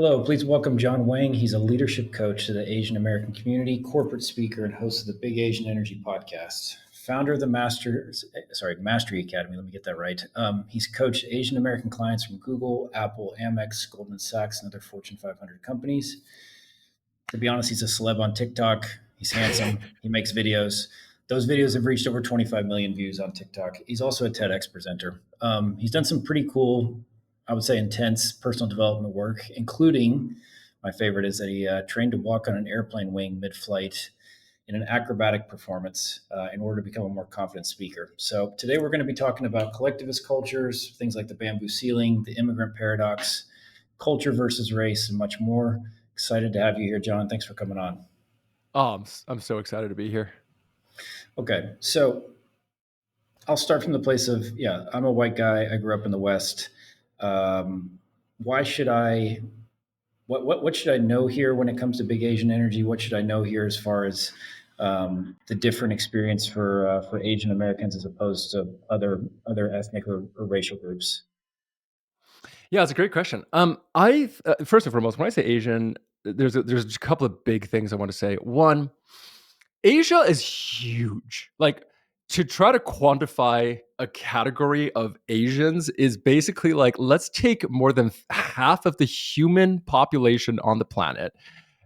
Hello, please welcome John Wang. He's a leadership coach to the Asian American community, corporate speaker, and host of the Big Asian Energy podcast. Founder of the Mastery Academy. Let me get that right. He's coached Asian American clients from Google, Apple, AmEx, Goldman Sachs, and other Fortune 500 companies. To be honest, he's a celeb on TikTok. He's handsome. He makes videos. Those videos have reached over 25 million views on TikTok. He's also a TEDx presenter. He's done some pretty cool, I would say, intense personal development work, including my favorite is that he trained to walk on an airplane wing mid-flight in an acrobatic performance in order to become a more confident speaker. So today we're going to be talking about collectivist cultures, things like the bamboo ceiling, the immigrant paradox, culture versus race, and much more. Excited to have you here, John. Thanks for coming on. Oh, I'm so excited to be here. Okay, so I'll start from the place of, yeah, I'm a white guy. I grew up in the West. Why should I what should I know here when it comes to big Asian energy? What should I know here as far as the different experience for Asian Americans as opposed to other ethnic or racial groups? Yeah, it's a great question. I first and foremost, when I say Asian, there's a couple of big things I want to say. One, Asia is huge. Like to try to quantify a category of Asians is basically like let's take more than half of the human population on the planet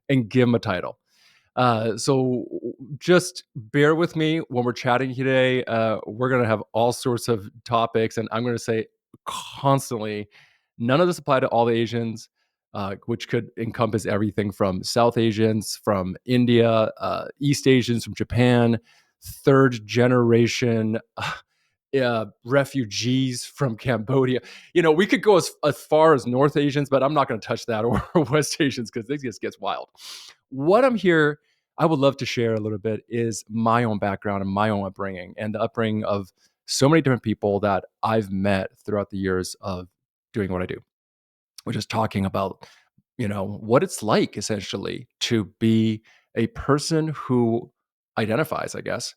and give them a title. So just bear with me when we're chatting today. We're going to have all sorts of topics, and I'm going to say constantly, none of this apply to all the Asians, which could encompass everything from South Asians, from India, East Asians, from Japan, third generation refugees from Cambodia. We could go as far as North Asians, but I'm not going to touch that, or West Asians, because this just gets wild. What I would love to share a little bit is my own background and my own upbringing and the upbringing of so many different people that I've met throughout the years of doing what I do, which is talking about, what it's like essentially to be a person who identifies, I guess,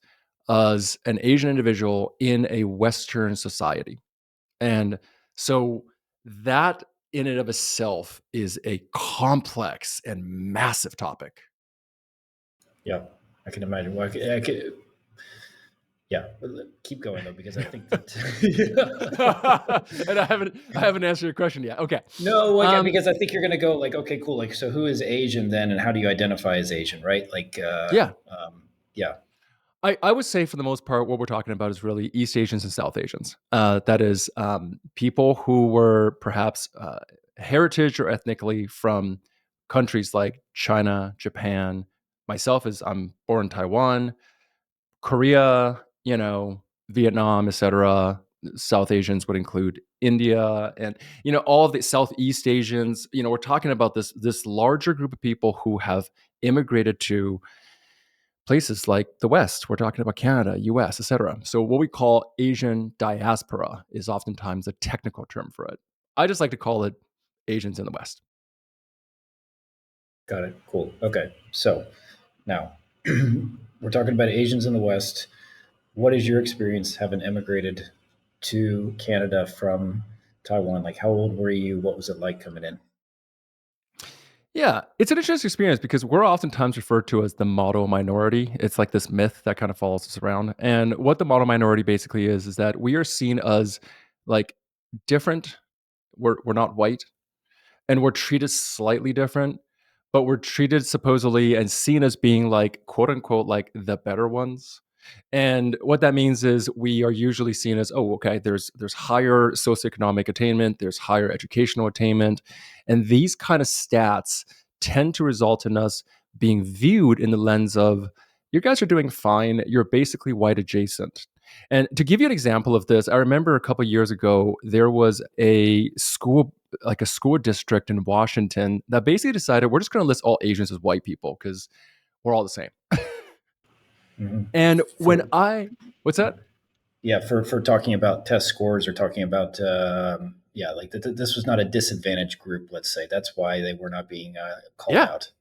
as an Asian individual in a Western society. And so that in and of itself is a complex and massive topic. Yeah, I can imagine. Well, yeah, keep going though because I think that. And I haven't answered your question yet. Okay. No, like Um, because I think you're gonna go like, okay, cool. Like, so who is Asian then, and how do you identify as Asian, right? Like, yeah. yeah, I would say for the most part, what we're talking about is really East Asians and South Asians. That is people who were perhaps heritage or ethnically from countries like China, Japan. Myself is I'm born in Taiwan, Korea, Vietnam, etc. South Asians would include India and all of the Southeast Asians. We're talking about this larger group of people who have immigrated to places like the West. We're talking about Canada, US, etc. So what we call Asian diaspora is oftentimes a technical term for it. I just like to call it Asians in the West. got it. Cool. Okay, so now we're talking about Asians in the West. What is your experience having immigrated to Canada from Taiwan? Like, how old were you? What was it like coming in? Yeah, it's an interesting experience because we're oftentimes referred to as the model minority. It's like this myth that kind of follows us around. And what the model minority basically is that we are seen as like different. We're not white, and we're treated slightly different, but we're treated supposedly and seen as being like quote unquote like the better ones. And what that means is we are usually seen as, oh, okay, there's higher socioeconomic attainment, there's higher educational attainment, and these kind of stats tend to result in us being viewed in the lens of you guys are doing fine, you're basically white adjacent. And to give you an example of this, I remember a couple years ago there was a school, like a school district in Washington, that basically decided we're just going to list all Asians as white people because we're all the same. Mm-hmm. And when For what's that? yeah, for talking about test scores or talking about yeah, like this was not a disadvantaged group. Let's say that's why they were not being called Yeah, out.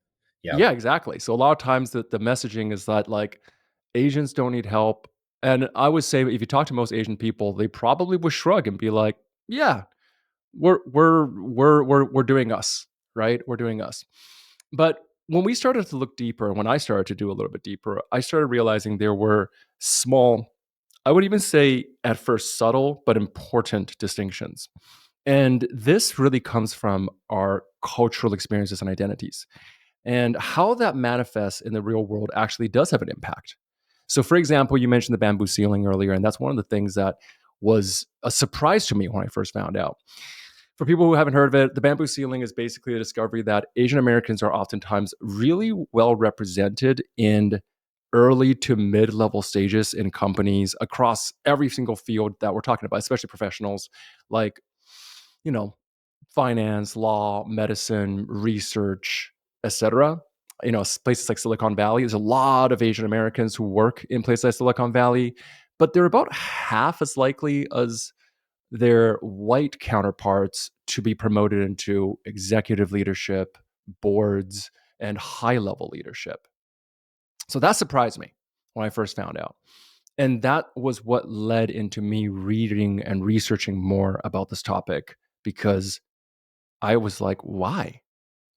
Yeah, yeah, exactly. So a lot of times the messaging is that like Asians don't need help. And I would say if you talk to most Asian people, they probably would shrug and be like, "Yeah, we're doing us." right? We're doing us. But when we started to look deeper, when I started to do a little bit deeper, I started realizing there were small, I would even say at first subtle, but important distinctions. And this really comes from our cultural experiences and identities. And how that manifests in the real world actually does have an impact. So, for example, you mentioned the bamboo ceiling earlier, and that's one of the things that was a surprise to me when I first found out. For people who haven't heard of it, the bamboo ceiling is basically a discovery that Asian Americans are oftentimes really well represented in early to mid level stages in companies across every single field that we're talking about, especially professionals like, you know, finance, law, medicine, research, etc. Places like Silicon Valley, there's a lot of Asian Americans who work in places like Silicon Valley, but they're about half as likely as their white counterparts to be promoted into executive leadership, boards, and high level leadership. So that surprised me when I first found out. And that was what led into me reading and researching more about this topic because I was like, why?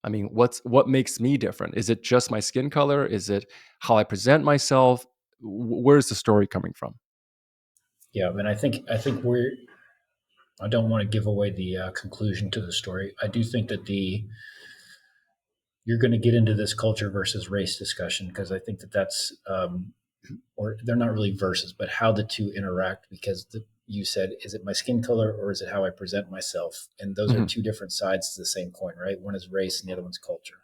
I mean, what makes me different? Is it just my skin color? Is it how I present myself? Where's the story coming from? Yeah, and I think we're. I don't want to give away the conclusion to the story. I do think that the you're going to get into this culture versus race discussion because I think that that's or they're not really verses, but how the two interact. Because you said, is it my skin color or is it how I present myself? And those are Mhm. two different sides to the same coin, right? One is race and the other one's culture.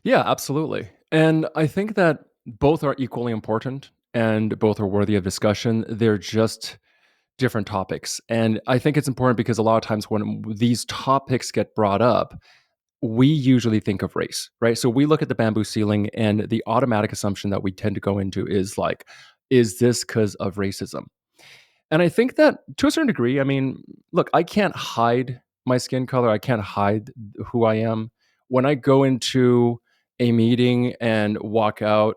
Yeah, absolutely. And I think that both are equally important and both are worthy of discussion. They're just different topics. And I think it's important because a lot of times when these topics get brought up, we usually think of race, right? So we look at the bamboo ceiling, and the automatic assumption that we tend to go into is like, is this because of racism? And I think that to a certain degree, I mean, look, I can't hide my skin color. I can't hide who I am. When I go into a meeting and walk out,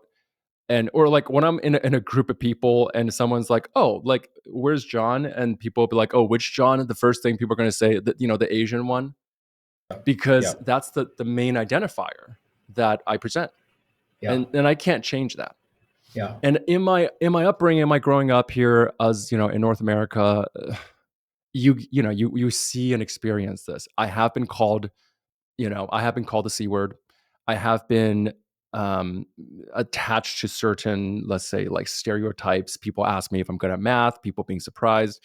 and or like when I'm in a group of people and someone's like, "Oh, like where's John?" and people will be like, "Oh, which John?" The first thing people are going to say that the Asian one, Yeah, because that's the main identifier that I present, yeah, and I can't change that. yeah, And in my upbringing, in my growing up here, as in North America, you see and experience this. I have been called the C word. I have been attached to certain, let's say, like stereotypes. People ask me if I'm good at math. People being surprised.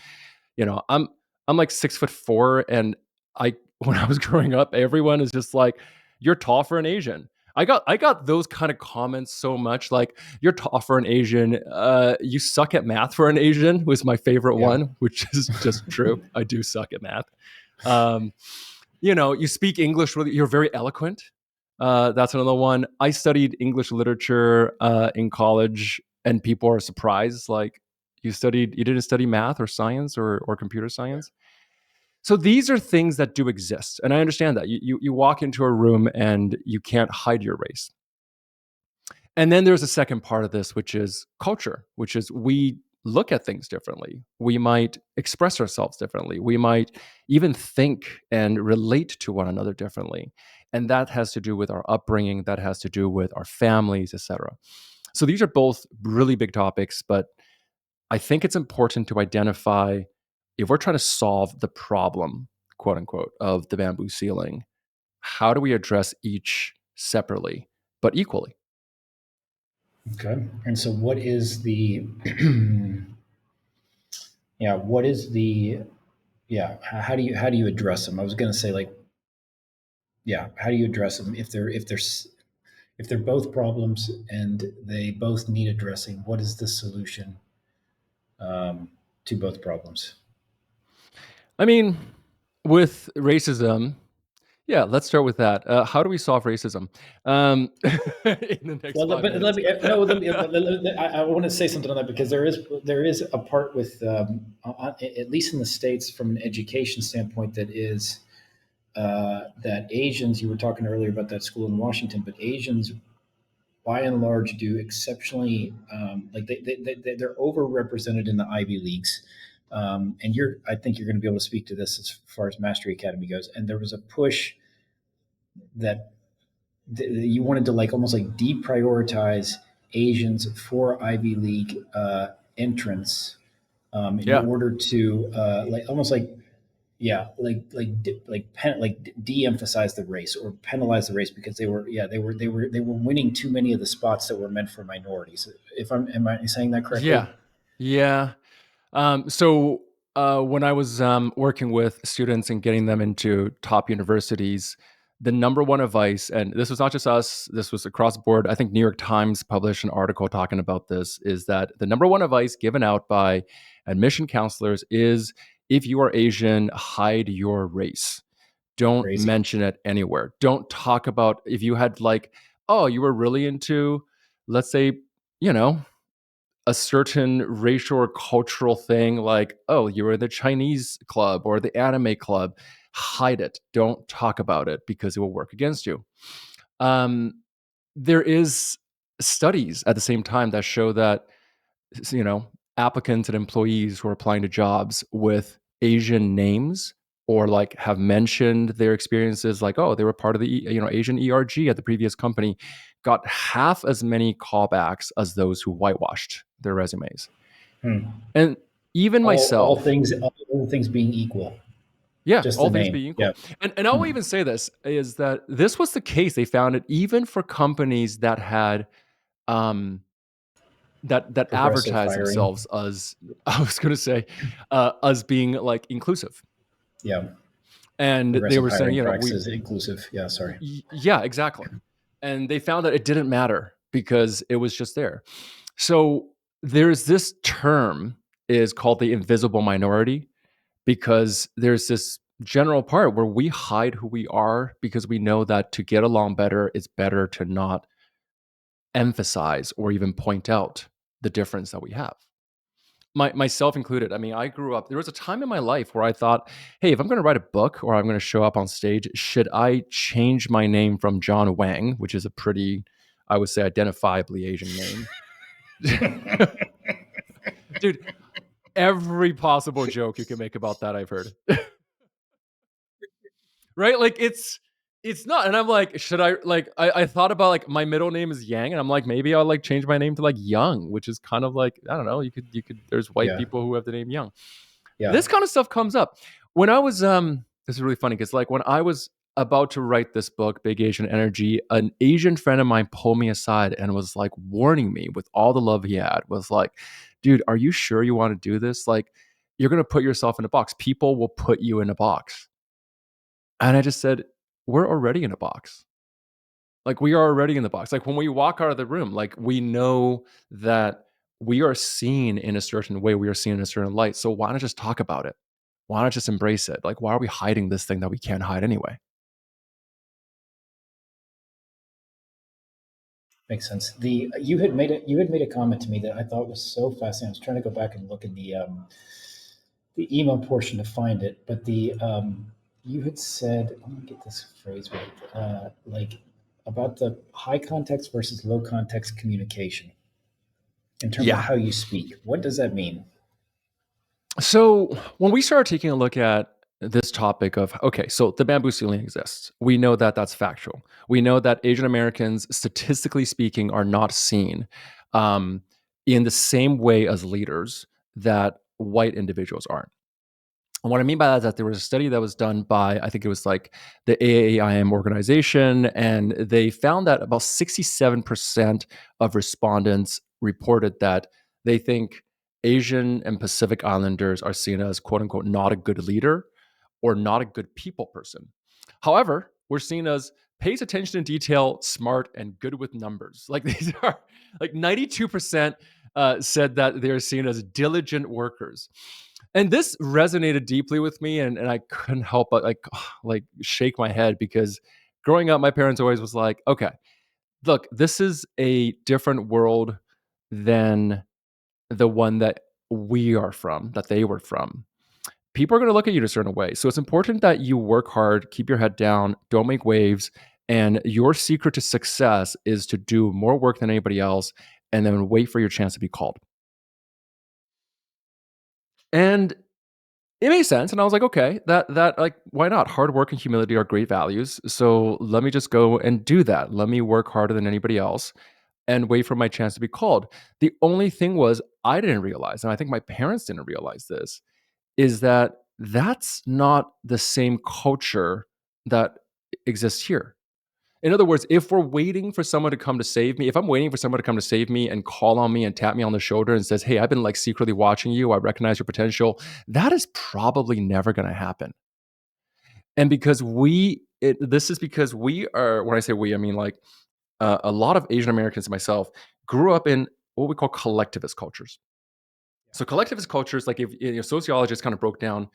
I'm like 6'4", and I when I was growing up, everyone is just like, "You're tall for an Asian." I got those kind of comments so much, like, "You're tall for an Asian." You suck at math for an Asian was my favorite yeah, one, which is just true. I do suck at math. Um, you speak English really, you're very eloquent. That's another one. I studied English literature in college, and people are surprised. Like, you didn't study math or science or computer science. So these are things that do exist, and I understand that. You walk into a room and you can't hide your race. And then there's a second part of this, which is culture, which is we look at things differently. We might express ourselves differently. We might even think and relate to one another differently. And that has to do with our upbringing, that has to do with our families, etc. So these are both really big topics, but I think it's important to identify if we're trying to solve the problem, quote unquote, of the bamboo ceiling, how do we address each separately but equally? okay. And so, what is the yeah? What is the yeah? How do you address them? I was going to say like yeah. How do you address them if they're both problems and they both need addressing? What is the solution um, to both problems? I mean, with racism, yeah, let's start with that. How do we solve racism in the next Well, five but let minutes? me no. I want to say something on that because there is a part with at least in the states from an education standpoint that Asians. You were talking earlier about that school in Washington, but Asians by and large do exceptionally like they're overrepresented in the Ivy Leagues. And I think you're going to be able to speak to this as far as Mastery Academy goes. And there was a push that you wanted to like almost like deprioritize Asians for Ivy League entrance in Yeah. order to like almost like yeah like de-emphasize the race or penalize the race because they were winning too many of the spots that were meant for minorities. If I'm am I saying that Yeah. correctly? Yeah. So when I was working with students and getting them into top universities, the number one advice, and this was not just us, this was across the board. I think New York Times published an article talking about this, is that the number one advice given out by admission counselors is if you are Asian, hide your race. Don't Crazy. mention it anywhere. Don't talk about if you had like, oh, you were really into, let's say, you know, a certain racial or cultural thing, like, oh, you were in the Chinese club or the anime club, hide it. Don't talk about it because it will work against you. Um, there is studies at the same time that show that, you know, applicants and employees who are applying to jobs with Asian names or like have mentioned their experiences like, oh, they were part of the Asian ERG at the previous company, got half as many callbacks as those who whitewashed their resumes. Hmm. And even All myself, things, all things being equal, yeah, just the all things name. being Yeah. equal. And I'll Hmm. even say this is that this was the case. They found it even for companies that had um that Progressive advertise hiring. themselves as I was going to say as being like inclusive, Yeah. and they Progressive were saying, hiring you know, we practices, inclusive. Yeah. Sorry. yeah, exactly, and they found that it didn't matter because it was just there. So there's this term is called the invisible minority, because there's this general part where we hide who we are because we know that to get along better, it's better to not emphasize or even point out the difference that we have. Myself included. I mean, I grew up. There was a time in my life where I thought, "Hey, if I'm going to write a book or I'm going to show up on stage, should I change my name from John Wang, which is a pretty, I would say, identifiably Asian name, dude? Every possible joke you can make about that, I've heard. Right? Like it's not. And I'm like, should I like I thought about like my middle name is Yang, and I'm like, maybe I'll like change my name to like Young, which is kind of like, I don't know, you could there's white Yeah. people who have the name Young. Yeah. This kind of stuff comes up. When I was this is really funny because like when I was about to write this book, Big Asian Energy, an Asian friend of mine pulled me aside and was like warning me with all the love he had, was like, dude, are you sure you want to do this? Like, you're gonna put yourself in a box. People will put you in a box. And I just said, we're already in a box. Like, we are already in the box. Like, when we walk out of the room, like, we know that we are seen in a certain way, we are seen in a certain light. So why not just talk about it? Why not just embrace it? Like, why are we hiding this thing that we can't hide anyway? Makes sense. The you had made a comment to me that I thought was so fascinating. I was trying to go back and look in the email portion to find it, but the you had said, let me get this phrase right, like about the high context versus low context communication in terms of Yeah. how you speak. What does that mean? So when we started taking a look at this topic of, okay, so the bamboo ceiling exists. We know that that's factual. We know that Asian Americans, statistically speaking, are not seen um, in the same way as leaders that white individuals aren't. And what I mean by that is that there was a study that was done by, I think it was like the AAIM organization, and they found that about 67% of respondents reported that they think Asian and Pacific Islanders are seen as quote unquote not a good leader or not a good people person. However, we're seen as pays attention to detail, smart, and good with numbers. Like these are like 92% said that they're seen as diligent workers. And this resonated deeply with me, and I couldn't help but like shake my head because growing up, my parents always was like, okay, look, this is a different world than the one that we are from, that they were from. People are going to look at you in a certain way. So it's important that you work hard, keep your head down, don't make waves. And your secret to success is to do more work than anybody else and then wait for your chance to be called. And it made sense, and I was like, "Okay, that like, why not? Hard work and humility are great values, so let me just go and do that. Let me work harder than anybody else and wait for my chance to be called." The only thing was I didn't realize, and I think my parents didn't realize this, is that that's not the same culture that exists here. In other words, if we're waiting for someone to come to save me, if I'm waiting for someone to come to save me and call on me and tap me on the shoulder and says, "Hey, I've been like secretly watching you. I recognize your potential," that is probably never going to happen. And this is because we are, when I say we, I mean like a lot of Asian Americans and myself grew up in what we call collectivist cultures. So collectivist cultures, like if sociologists kind of broke down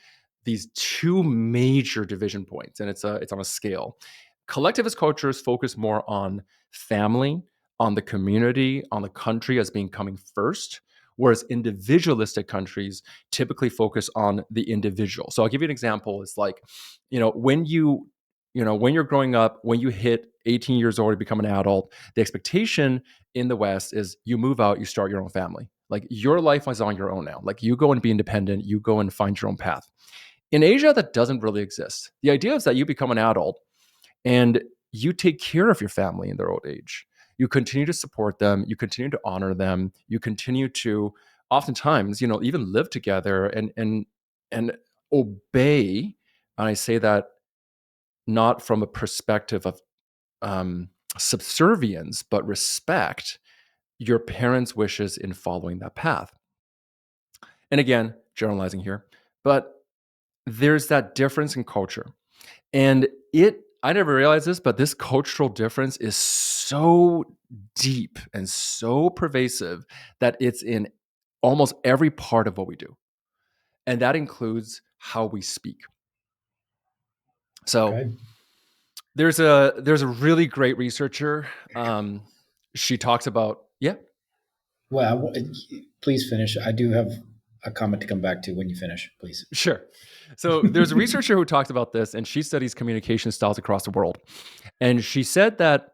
these two major division points, and it's on a scale. Collectivist cultures focus more on family, on the community, on the country as being coming first, whereas individualistic countries typically focus on the individual. So I'll give you an example. It's like, when you're growing up, when you hit 18 years old, you become an adult, the expectation in the West is you move out, you start your own family. Like your life is on your own now. Like you go and be independent, you go and find your own path. In Asia, that doesn't really exist. The idea is that you become an adult and you take care of your family in their old age. You continue to support them, you continue to honor them, you continue to oftentimes, even live together and obey. And I say that not from a perspective of subservience, but respect your parents' wishes in following that path. And again, generalizing here, but there's that difference in culture. And I never realized this, but this cultural difference is so deep and so pervasive that it's in almost every part of what we do. And that includes how we speak. So Okay. there's a really great researcher. She talks about, yeah. Well, please finish. I do have a comment to come back to when you finish, please. Sure. So there's a researcher who talked about this, and she studies communication styles across the world. And she said that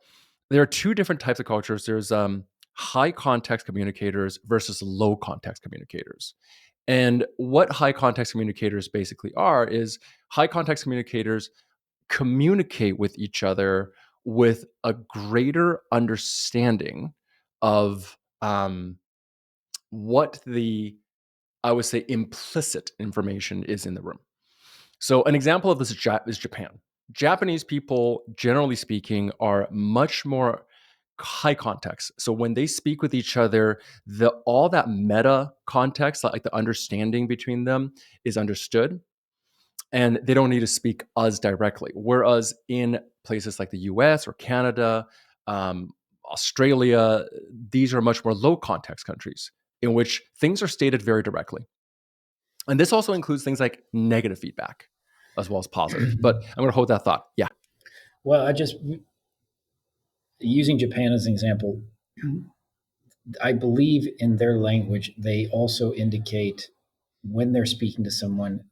there are two different types of cultures. There's high context communicators versus low context communicators. And what high context communicators basically are is high context communicators communicate with each other with a greater understanding of what the, I would say, implicit information is in the room. So, an example of this is Japan. Japanese people, generally speaking, are much more high context. So when they speak with each other, all that meta context, like the understanding between them, is understood, and they don't need to speak us directly. Whereas in places like the U.S. or Canada, um, Australia, these are much more low context countries in which things are stated very directly. And this also includes things like negative feedback as well as positive. But I'm going to hold that thought. Yeah. Well, I just using Japan as an example, I believe in their language, they also indicate when they're speaking to someone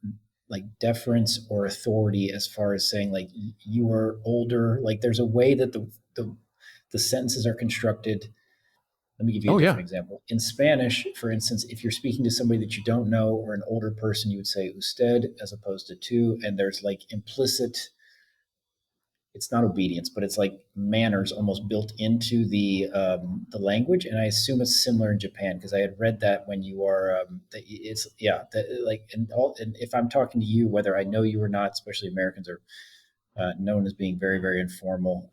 like deference or authority as far as saying like you are older. Like there's a way that the sentences are constructed. Let me give you a Oh, different yeah. example. In Spanish, for instance, if you're speaking to somebody that you don't know or an older person, you would say usted as opposed to tu, and there's like implicit, it's not obedience, but it's like manners almost built into the language. And I assume it's similar in Japan because I had read that when you are it's yeah that, like and if I'm talking to you, whether I know you or not, especially Americans are known as being very very informal.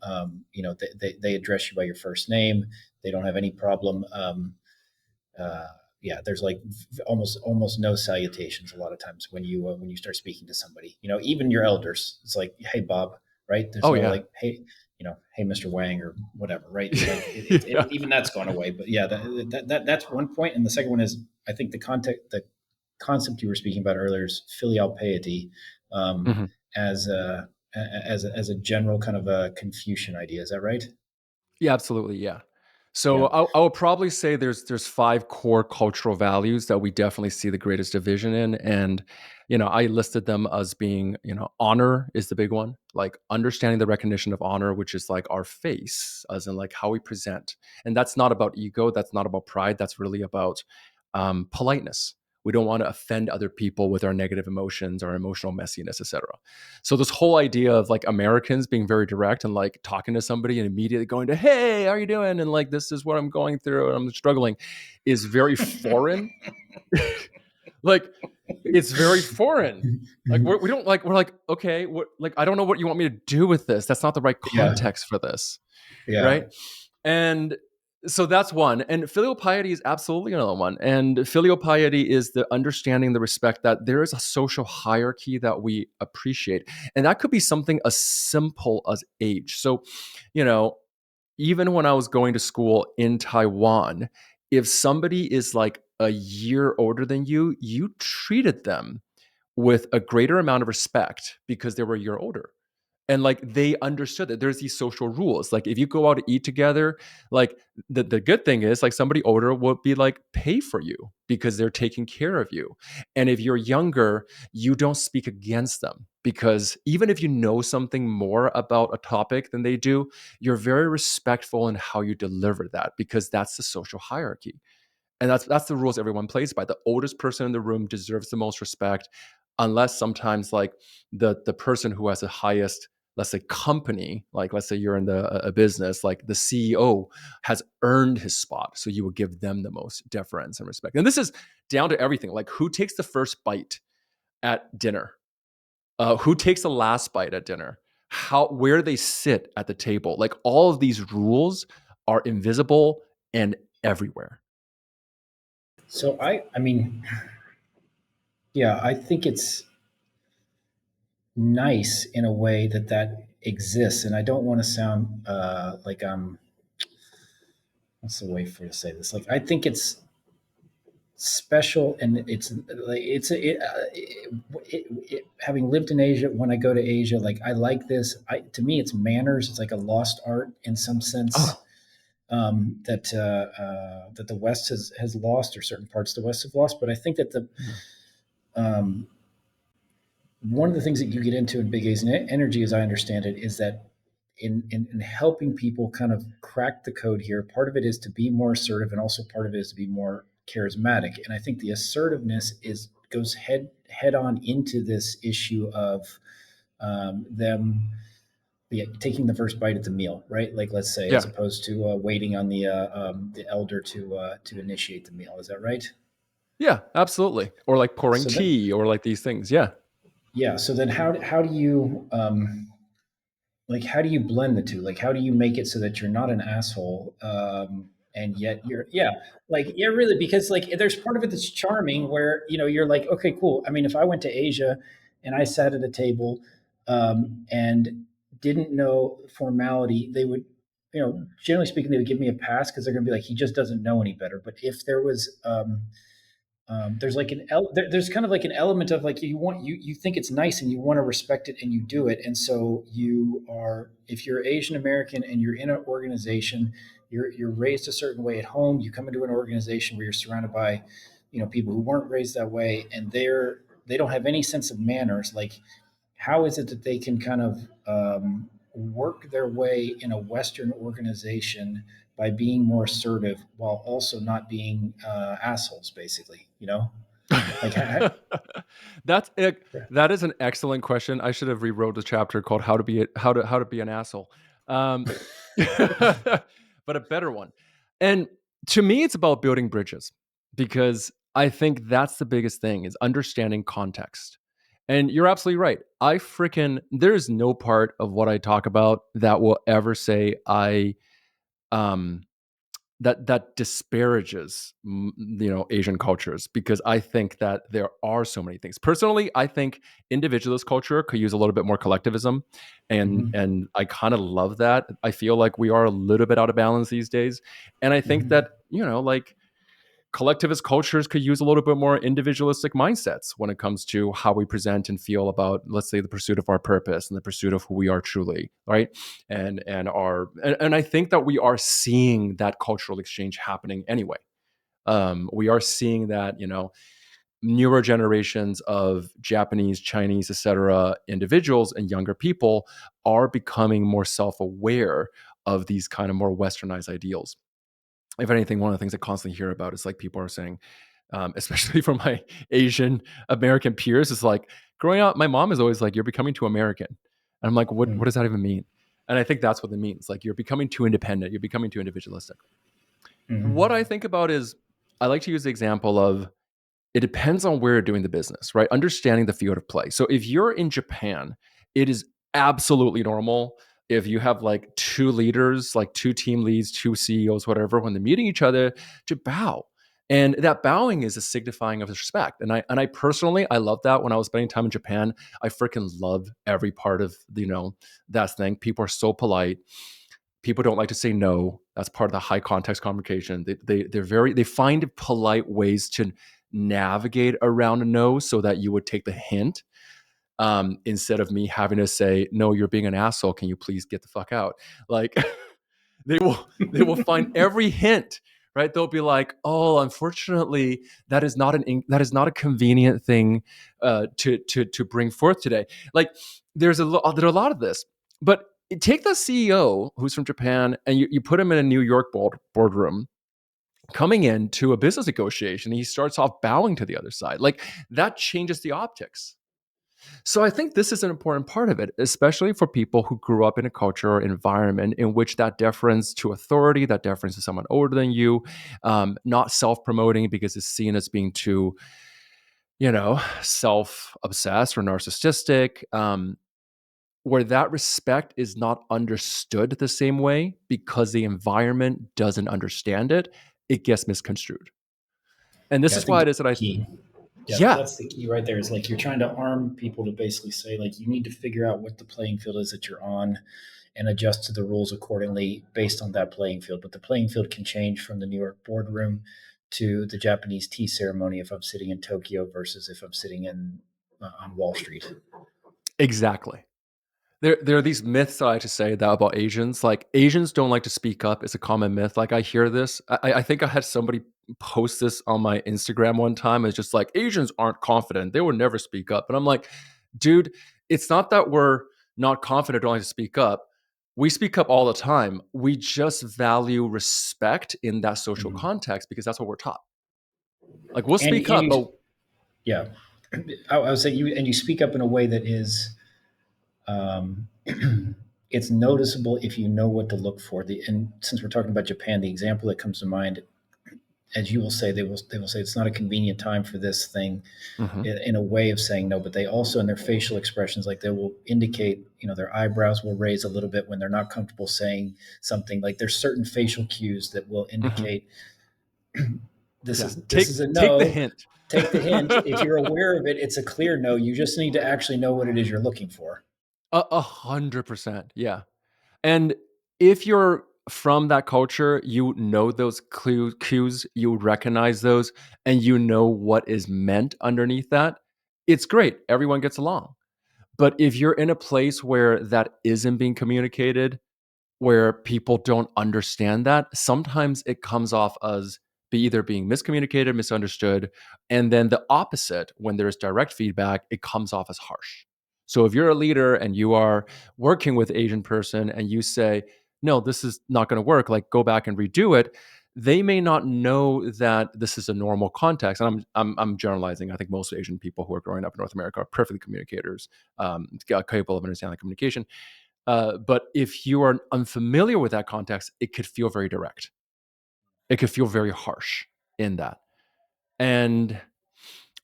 They address you by your first name. They don't have any problem. Uh, yeah, there's like almost no salutations a lot of times when you start speaking to somebody. Even your elders, it's like, hey Bob, right? There's Oh, no yeah. like, hey, hey Mr. Wang or whatever, right? Like Yeah. even that's gone away. But yeah, that's one point, and the second one is I think the concept you were speaking about earlier is filial piety, um, Mhm. as a as a general kind of a Confucian idea. Is that right? Yeah, absolutely. Yeah. Yeah. So I would probably say there's five core cultural values that we definitely see the greatest division in, and I listed them as being, honor is the big one, like understanding the recognition of honor, which is like our face, as in like how we present, and that's not about ego, that's not about pride, that's really about politeness. We don't want to offend other people with our negative emotions, our emotional messiness, etc. So this whole idea of like Americans being very direct and like talking to somebody and immediately going to, hey, how are you doing? And like, this is what I'm going through and I'm struggling is very foreign. Like, it's very foreign. Like we don't like, we're like, okay, what, like, I don't know what you want me to do with this. That's not the right Yeah. context for this. Yeah. Right. And so that's one. And filial piety is absolutely another one. And filial piety is the understanding, the respect that there is a social hierarchy that we appreciate. And that could be something as simple as age. So, you know, even when I was going to school in Taiwan, if somebody is like a year older than you treated them with a greater amount of respect because they were a year older. And like they understood that there's these social rules. Like if you go out to eat together, like the good thing is like somebody older will be like pay for you because they're taking care of you. And if you're younger, you don't speak against them because even if you know something more about a topic than they do, you're very respectful in how you deliver that because that's the social hierarchy. And that's the rules everyone plays by. The oldest person in the room deserves the most respect, unless sometimes like the person who has the highest, let's say, company, like let's say you're in a business, like the CEO has earned his spot, so you will give them the most deference and respect. And this is down to everything, like who takes the first bite at dinner, who takes the last bite at dinner, how where they sit at the table, like all of these rules are invisible and everywhere. So I mean, yeah, I think it's nice in a way that that exists, and I don't want to sound like I'm. What's the way for to say this? Like I think it's special, and it's like having lived in Asia. When I go to Asia, like I like this. To me, it's manners. It's like a lost art in some sense. Oh, That the West has lost, or certain parts of the West have lost. But I think that the um, one of the things that you get into in big A's energy, as I understand it, is that in helping people kind of crack the code here, part of it is to be more assertive, and also part of it is to be more charismatic. And I think the assertiveness is goes head on into this issue of them taking the first bite at the meal, right? Like let's say, as yeah. opposed to waiting on the elder to initiate the meal. Is that right? Yeah, absolutely. Or like pouring So then, tea or like these things. Yeah. yeah. So then, how do you like how do you blend the two? Like how do you make it so that you're not an asshole, and yet you're yeah, like yeah, really, because like there's part of it that's charming where you're like, okay, cool. I mean, if I went to Asia and I sat at a table and didn't know formality, they would, generally speaking, they would give me a pass because they're going to be like, he just doesn't know any better. But if there was there's like there's kind of like an element of like you think it's nice and you want to respect it and you do it, and so you are, if you're Asian American and you're in an organization, you're raised a certain way at home, you come into an organization where you're surrounded by people who weren't raised that way, and they don't have any sense of manners. Like how is it that they can kind of work their way in a Western organization by being more assertive while also not being assholes, basically, like That's it. That is an excellent question. I should have rewrote the chapter called how to be an asshole. Um, but a better one. And to me, it's about building bridges because I think that's the biggest thing is understanding context. And you're absolutely right. There's no part of what I talk about that will ever say um that disparages Asian cultures because I think that there are so many things. Personally, I think individualist culture could use a little bit more collectivism, mhm, and I kind of love that. I feel like we are a little bit out of balance these days, and I think mhm, that like collectivist cultures could use a little bit more individualistic mindsets when it comes to how we present and feel about, let's say, the pursuit of our purpose and the pursuit of who we are truly, right? And I think that we are seeing that cultural exchange happening anyway. We are seeing that newer generations of Japanese, Chinese, etc. individuals and younger people are becoming more self-aware of these kind of more westernized ideals. If anything, one of the things I constantly hear about is like people are saying, especially from my Asian American peers. It's like growing up, my mom is always like, "You're becoming too American," and I'm like, "What does that even mean?" And I think that's what it means. Like you're becoming too independent. You're becoming too individualistic. What Mm-hmm. I think about is I like to use the example of it depends on where you're doing the business, right? Understanding the field of play. So if you're in Japan, it is absolutely normal if you have like two leaders, like two team leads, two CEOs, whatever, when they're meeting each other to bow. And that bowing is a signifying of respect. And I personally I love that when I was spending time in Japan. I freaking love every part of that thing. People are so polite. People don't like to say no. That's part of the high context communication. They find polite ways to navigate around a no so that you would take the hint, instead of me having to say no, you're being an asshole, can you please get the fuck out. Like they will find every hint, right? They'll be like, oh, unfortunately that is not a convenient thing to bring forth today. Like there are a lot of this. But take the CEO who's from Japan and you put him in a New York boardroom coming into a business negotiation. He starts off bowing to the other side. Like that changes the optics. So I think this is an important part of it, especially for people who grew up in a culture or environment in which that deference to authority, that deference to someone older than you, not self-promoting because it's seen as being too, self-obsessed or narcissistic, where that respect is not understood the same way because the environment doesn't understand it, it gets misconstrued. And this Yeah, I is think why it that's is that the I, key. Yeah, yeah, that's the key right there. Is like you're trying to arm people to basically say like you need to figure out what the playing field is that you're on, and adjust to the rules accordingly based on that playing field. But the playing field can change from the New York boardroom to the Japanese tea ceremony if I'm sitting in Tokyo versus if I'm sitting in on Wall Street. exactly. There are these myths I like to say that about Asians. Like Asians don't like to speak up. It's a common myth. Like I hear this. I think I had somebody post this on my Instagram one time. It's just like Asians aren't confident. They would never speak up. And I'm like, dude, it's not that we're not confident, don't like to speak up. We speak up all the time. We just value respect in that social Mhm. context because that's what we're taught. Like we'll And speak up, you, but yeah, I would say you speak up in a way that is um, it's noticeable if you know what to look for. And since we're talking about Japan, the example that comes to mind, as you will say, they will say it's not a convenient time for this thing Mhm, in a way of saying no, but they also in their facial expressions, like they will indicate, their eyebrows will raise a little bit when they're not comfortable saying something. Like there's certain facial cues that will mhm. indicate this Yeah, is a take the no. hint. Take the hint. If you're aware of it, it's a clear no. You just need to actually know what it is you're looking for. 100%. Yeah. And if you're from that culture, you know those cues, you recognize those, and you know what is meant underneath that. It's great. Everyone gets along. But if you're in a place where that isn't being communicated, where people don't understand that, sometimes it comes off as either being miscommunicated, misunderstood, and then the opposite, when there's direct feedback, it comes off as harsh. So if you're a leader and you are working with Asian person and you say, "No, this is not going to work, like go back and redo it," they may not know that this is a normal context. And I'm generalizing. I think most Asian people who are growing up in North America are perfectly communicators, capable of understanding communication. But if you are unfamiliar with that context, it could feel very direct. It could feel very harsh in that. And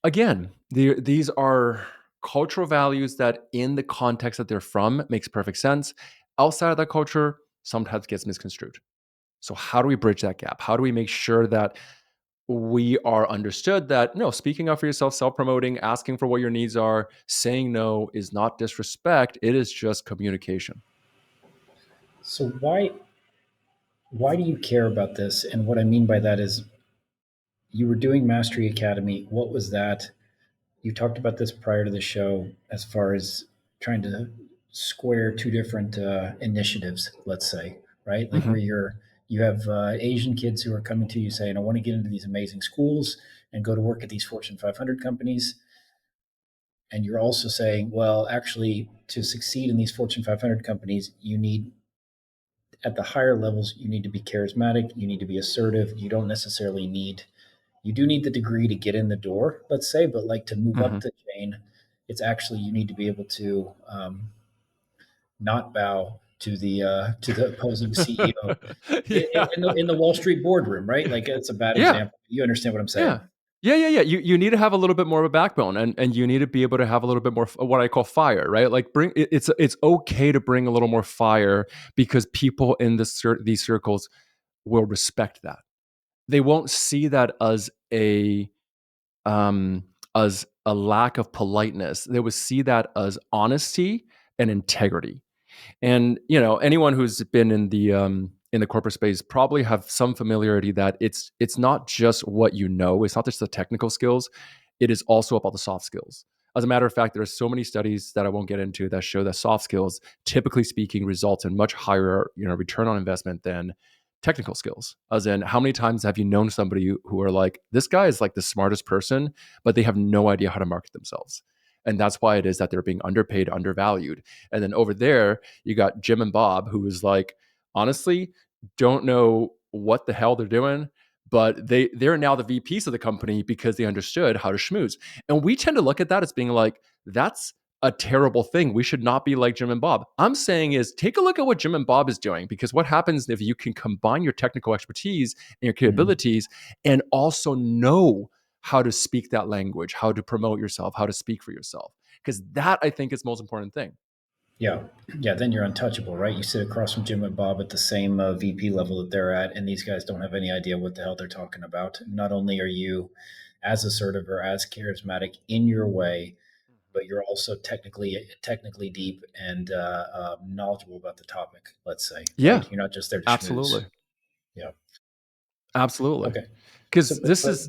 again, these are cultural values that, in the context that they're from, makes perfect sense. Outside of that culture, sometimes gets misconstrued. So, how do we bridge that gap? How do we make sure that we are understood that no, speaking up for yourself, self promoting, asking for what your needs are, saying no is not disrespect, it is just communication. So why do you care about this? And what I mean by that is you were doing Mastery Academy. What was that? You talked about this prior to the show as far as trying to square two different initiatives, let's say, right? Like Mhm. where you have Asian kids who are coming to you saying, I want to get into these amazing schools and go to work at these Fortune 500 companies. And you're also saying, well, actually, to succeed in these Fortune 500 companies, you need at the higher levels, you need to be charismatic, you need to be assertive. You don't necessarily need You do need the degree to get in the door, let's say, but like to move up Mhm. the chain, it's actually you need to be able to not bow to the opposing CEO Yeah. in the Wall Street boardroom, right? Like it's a bad Yeah. example. You understand what I'm saying? Yeah. Yeah. You need to have a little bit more of a backbone, and you need to be able to have a little bit more what I call fire, right? Like it's okay to bring a little more fire because people in these circles will respect that. They won't see that um as a lack of politeness. They would see that as honesty and integrity. And anyone who's been in the corporate space probably have some familiarity that it's not just what you know, it's not just the technical skills, it is also about the soft skills. As a matter of fact, there are so many studies that I won't get into that show that soft skills, typically speaking, results in much higher return on investment than technical skills. As in, how many times have you known somebody who are like, this guy is like the smartest person, but they have no idea how to market themselves. And that's why it is that they're being underpaid, undervalued. And then over there, you got Jim and Bob, who is like, honestly, don't know what the hell they're doing, but they're now the VPs of the company because they understood how to schmooze. And we tend to look at that as being like, that's a terrible thing. We should not be like Jim and Bob. I'm saying is take a look at what Jim and Bob is doing, because what happens if you can combine your technical expertise and your Mhm. capabilities and also know how to speak that language, how to promote yourself, how to speak for yourself. Because that I think is the most important thing. Yeah, yeah. Then you're untouchable, right? You sit across from Jim and Bob at the same VP level that they're at, and these guys don't have any idea what the hell they're talking about. Not only are you as assertive or as charismatic in your way, but you're also technically deep and knowledgeable about the topic. Let's say, Yeah, right? You're not just there to schmooze. absolutely. Yeah. Absolutely. Okay. So, Because this is,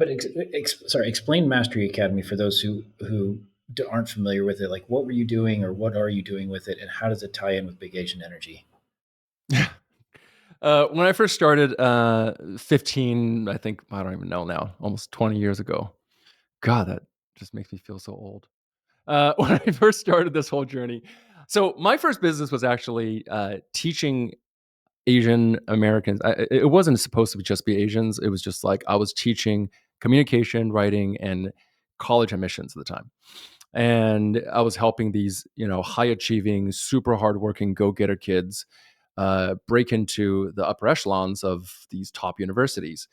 sorry, explain Mastery Academy for those who aren't familiar with it. Like, what were you doing, or what are you doing with it, and how does it tie in with Big Asian Energy? when I first started 15, I think, I don't even know now, almost 20 years ago. God, that just makes me feel so old. When I first started this whole journey. So my first business was actually teaching Asian Americans. It wasn't supposed to just be Asians. It was just like I was teaching communication, writing, and college admissions at the time. And I was helping these, high achieving, super hardworking, go getter kids break into the upper echelons of these top universities.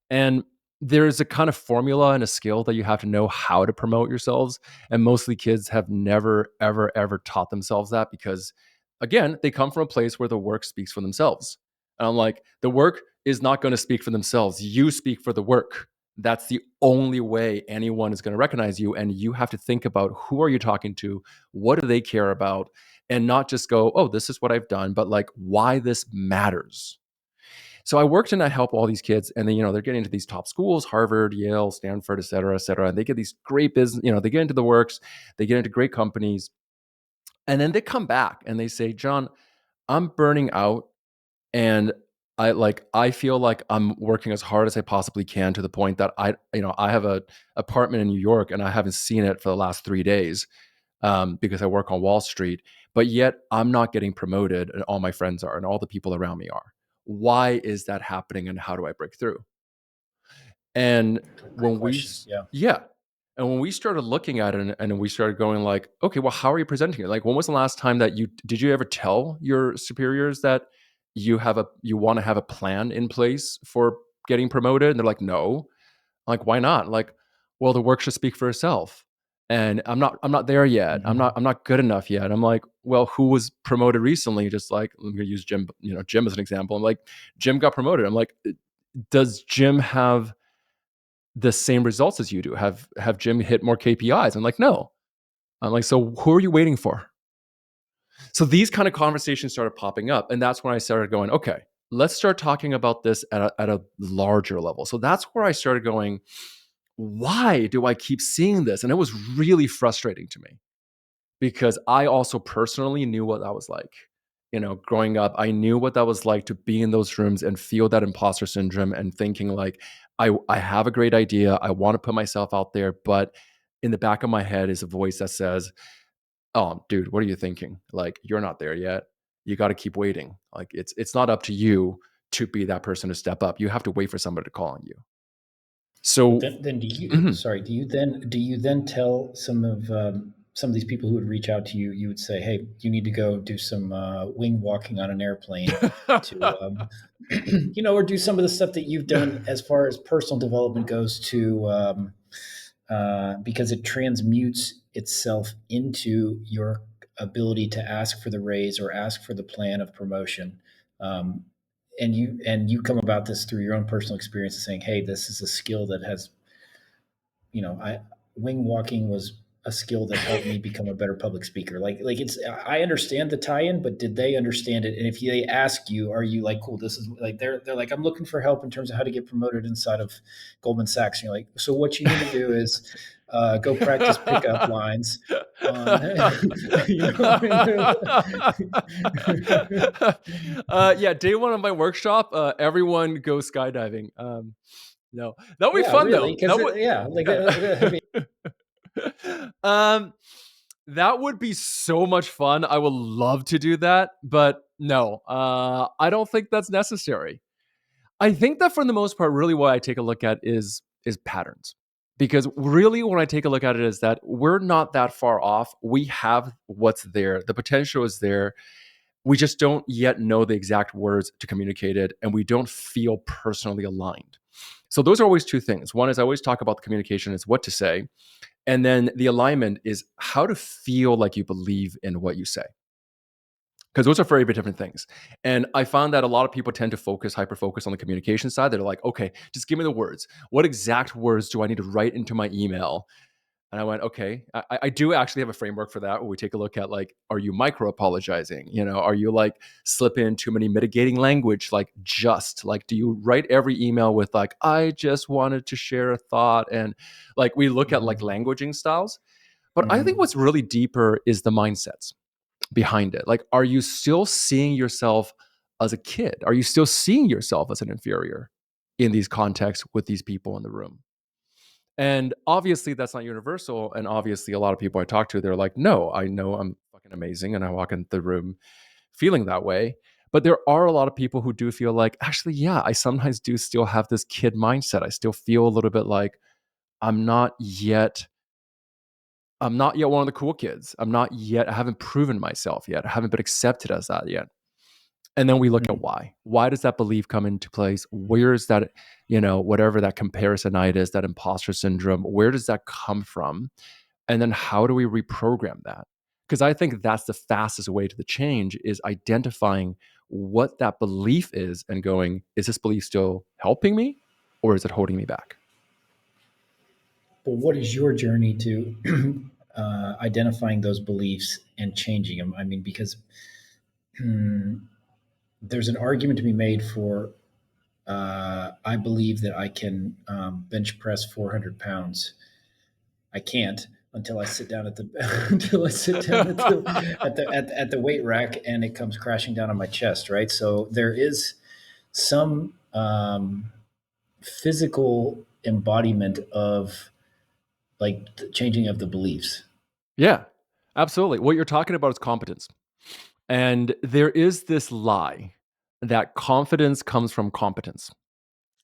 And there's a kind of formula and a skill that you have to know how to promote yourselves. And mostly kids have never, ever, ever taught themselves that because, again, they come from a place where the work speaks for themselves. And I'm like, the work is not going to speak for themselves. You speak for the work. That's the only way anyone is going to recognize you. And you have to think about who are you talking to? What do they care about? And not just go, oh, this is what I've done, but like why this matters. So I worked and I help all these kids, and then they're getting into these top schools, Harvard, Yale, Stanford, et cetera, et cetera. And they get these great business, they get into the works, they get into great companies, and then they come back and they say, John, I'm burning out, and I feel like I'm working as hard as I possibly can to the point that I have a apartment in New York and I haven't seen it for the last 3 days because I work on Wall Street, but yet I'm not getting promoted, and all my friends are, and all the people around me are. Why is that happening, and how do I break through? And Great when question. Yeah. yeah, and when we started looking at it, and we started going like, okay, well, how are you presenting it? Like, when was the last time that you ever tell your superiors that you want to have a plan in place for getting promoted? And they're like, no. I'm like, why not? Like, well, the work should speak for itself. And I'm not there yet. Hmm. I'm not good enough yet. I'm like, well, who was promoted recently? Just like, I'm gonna use Jim, Jim as an example. I'm like, Jim got promoted. I'm like, does Jim have the same results as you do? Have Jim hit more KPIs? I'm like, no. I'm like, so who are you waiting for? So these kind of conversations started popping up, and that's when I started going, okay, let's start talking about this at a larger level. So that's where I started going, why do I keep seeing this? And it was really frustrating to me because I also personally knew what that was like. Growing up, I knew what that was like to be in those rooms and feel that imposter syndrome and thinking like, I have a great idea. I want to put myself out there, but in the back of my head is a voice that says, oh, dude, what are you thinking? Like, you're not there yet. You got to keep waiting. Like, it's not up to you to be that person to step up. You have to wait for somebody to call on you. But So, then do you mhm. sorry do you then tell some of these people who would reach out to you, you would say, hey, you need to go do some wing walking on an airplane to or do some of the stuff that you've done as far as personal development goes to because it transmutes itself into your ability to ask for the raise or ask for the plan of promotion. Um, and you come about this through your own personal experience, saying, "Hey, this is a skill that has, I wing walking was a skill that helped me become a better public speaker." Like it's I understand the tie-in, but did they understand it? And if they ask you, are you like, cool, this is like they're like, I'm looking for help in terms of how to get promoted inside of Goldman Sachs. And you're like, so what you need to do is go practice pickup lines on Yeah, day one of my workshop, everyone go skydiving. No, that would be yeah, fun really, though. because That would, yeah, like I mean, yeah. um, that would be so much fun. I would love to do that, but no, I don't think that's necessary. I think that for the most part, really what I take a look at is patterns. Because really when I take a look at it is that we're not that far off. We have what's there. The potential is there. We just don't yet know the exact words to communicate it, and we don't feel personally aligned. So those are always two things. One is I always talk about the communication is what to say, and then the alignment is how to feel like you believe in what you say, because those are very different things. And I found that a lot of people tend to hyper focus on the communication side. They're like, okay, just give me the words. What exact words do I need to write into my email? And I went, okay, I do actually have a framework for that where we take a look at like, are you micro apologizing? Are you like slip in too many mitigating language? Like, just like, do you write every email with like, I just wanted to share a thought? And like, we look at like mhm, languaging styles. But I think mhm. what's really deeper is the mindsets behind it. Like, are you still seeing yourself as a kid? Are you still seeing yourself as an inferior in these contexts with these people in the room? And obviously, that's not universal. And obviously, a lot of people I talk to, they're like, no, I know I'm fucking amazing. And I walk into the room feeling that way. But there are a lot of people who do feel like, actually, yeah, I sometimes do still have this kid mindset. I still feel a little bit like I'm not yet. I'm not yet one of the cool kids. I haven't proven myself yet. I haven't been accepted as that yet. And then we look at Mm. why. Why does that belief come into place? Where is that, whatever that comparisonitis, that imposter syndrome, where does that come from? And then how do we reprogram that? Because I think that's the fastest way to the change is identifying what that belief is and going, is this belief still helping me or is it holding me back? But what is your journey to identifying those beliefs and changing them? I mean, because hmm, there's an argument to be made for I believe that I can bench press 400 pounds. I can't until I sit down at the until I sit down at the weight rack and it comes crashing down on my chest, right? So there is some physical embodiment of like the changing of the beliefs. Yeah, absolutely. What you're talking about is competence. And there is this lie that confidence comes from competence.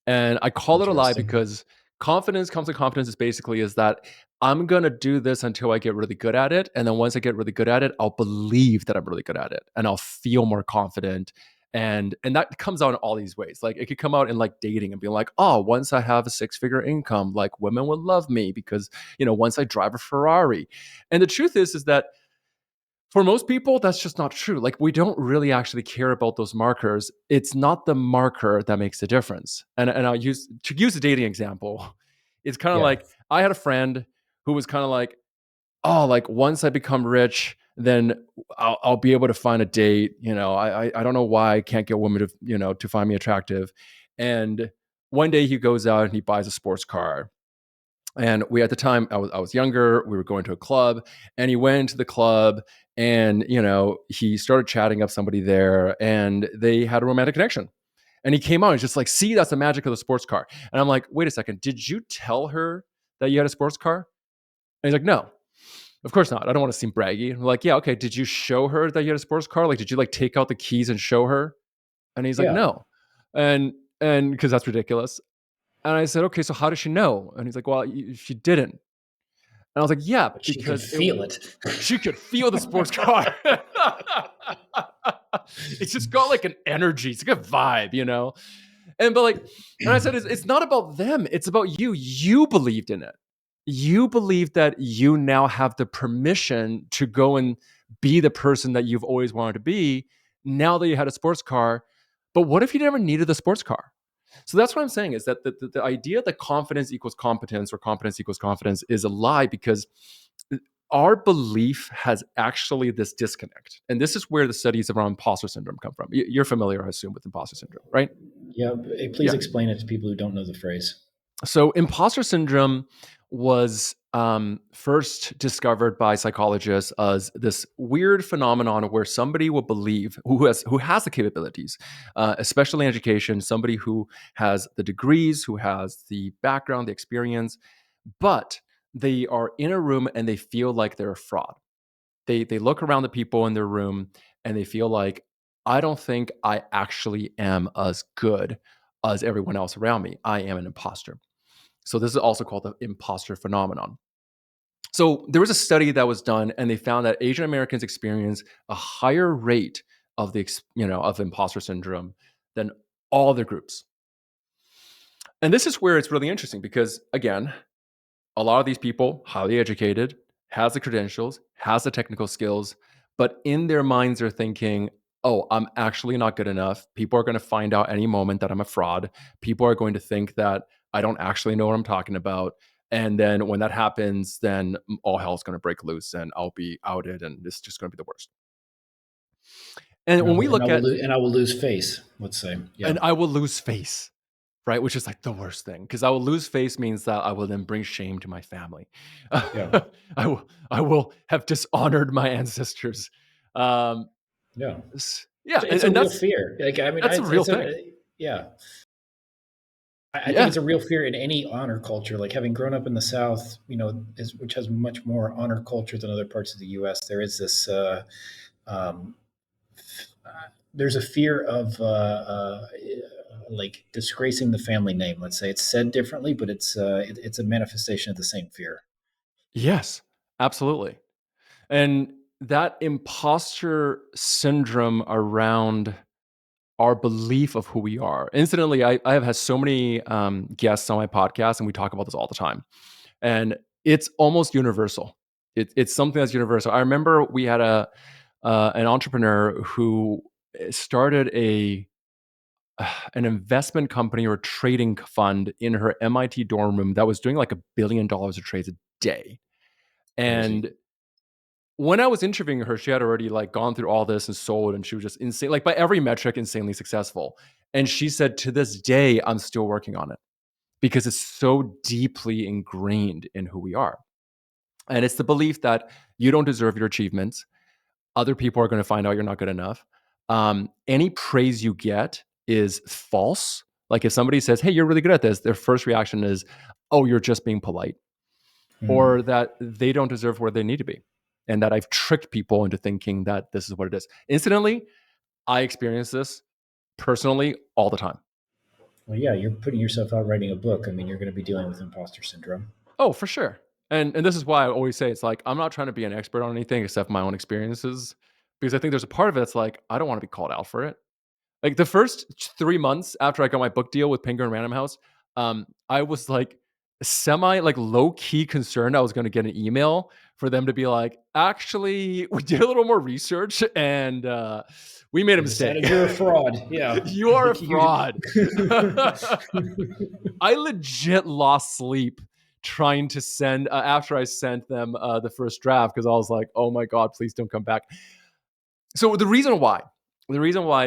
And I call it a lie Interesting. because confidence comes to competence is basically is that I'm going to do this until I get really good at it. And then once I get really good at it, I'll believe that I'm really good at it and I'll feel more confident. And that comes out in all these ways. Like it could come out in like dating and being like, oh, once I have a six-figure income, like women will love me because, once I drive a Ferrari. And the truth is that for most people, that's just not true. Like, we don't really actually care about those markers. It's not the marker that makes the difference. And I'll use a dating example. It's kind of Yeah. like I had a friend who was kind of like, oh, like once I become rich, then I'll be able to find a date. I don't know why I can't get women to to find me attractive. And one day he goes out and he buys a sports car, and we at the time I was younger, we were going to a club, and he went into the club, and he started chatting up somebody there and they had a romantic connection, and he came out and he's just like, see, that's the magic of the sports car. And I'm like, wait a second, did you tell her that you had a sports car? And he's like, no, of course not, I don't want to seem braggy. I'm like, yeah, okay, did you show her that you had a sports car? Like, did you like take out the keys and show her? And he's like, Yeah. no. And because that's ridiculous. And I said, okay, so how does she know? And he's like, well, she didn't. And I was like, yeah, But she could because feel it. she could feel the sports car. It's just got like an energy. It's like a vibe, you know? But like, and I said, it's not about them. It's about you. You believed in it. You believe that you now have the permission to go and be the person that you've always wanted to be now that you had a sports car. But what if you never needed the sports car? So that's what I'm saying is that the idea that confidence equals competence or competence equals confidence is a lie because our belief has actually this disconnect. And this is where the studies around imposter syndrome come from. You're familiar, I assume, with imposter syndrome, right? Yeah, please Yeah. explain it to people who don't know the phrase. So imposter syndrome was first discovered by psychologists as this weird phenomenon where somebody will believe who has the capabilities, especially in education, somebody who has the degrees, who has the background, the experience, but they are in a room and they feel like they're a fraud. They look around the people in their room and they feel like I don't think I actually am as good as everyone else around me. I am an imposter. So this is also called the imposter phenomenon. So there was a study that was done, and they found that Asian Americans experience a higher rate of of imposter syndrome than all other groups. And this is where it's really interesting because again, a lot of these people, highly educated, has the credentials, has the technical skills, but in their minds are thinking, oh, I'm actually not good enough. People are going to find out any moment that I'm a fraud. People are going to think that I don't actually know what I'm talking about. And then when that happens, then all hell's going to break loose and I'll be outed and it's just going to be the worst. And when we look at, And I will lose face. Let's say, yeah, and I will lose face, right? Which is like the worst thing because I will lose face means that I will then bring shame to my family. yeah, I will have dishonored my ancestors. Um, yeah. yeah, It's a and real that's fear. Like, I mean, that's a real thing. yeah. I think Yeah. it's a real fear in any honor culture. Like having grown up in the South, which has much more honor culture than other parts of the U.S. There is this. Um, there's a fear of like disgracing the family name. Let's say it's said differently, but it's a manifestation of the same fear. Yes, absolutely. And that imposter syndrome around our belief of who we are. Incidentally, I have had so many guests on my podcast, and we talk about this all the time. And it's almost universal. It's something that's universal. I remember we had an entrepreneur who started an investment company or trading fund in her MIT dorm room that was doing like $1 billion of trades a day. Crazy. And when I was interviewing her, she had already like gone through all this and sold, and she was just insane, like by every metric, insanely successful. And she said, to this day, I'm still working on it because it's so deeply ingrained in who we are. And it's the belief that you don't deserve your achievements. Other people are going to find out you're not good enough. Any praise you get is false. Like if somebody says, hey, you're really good at this, their first reaction is, oh, you're just being polite, Mm. or that they don't deserve where they need to be. And that I've tricked people into thinking that this is what it is. Incidentally, I experience this personally all the time. Well, yeah, you're putting yourself out writing a book. I mean, you're going to be dealing with imposter syndrome. Oh, for sure. And this is why I always say it's like I'm not trying to be an expert on anything except my own experiences, because I think there's a part of it that's like I don't want to be called out for it. Like the first 3 months after I got my book deal with Penguin Random House, I was like semi like low key concerned I was going to get an email for them to be like, actually, we did a little more research and we made a We mistake. decided you're a fraud. Yeah. You are a You- fraud. I legit lost sleep trying to send after I sent them the first draft because I was like, oh my god, please don't come back. So the reason why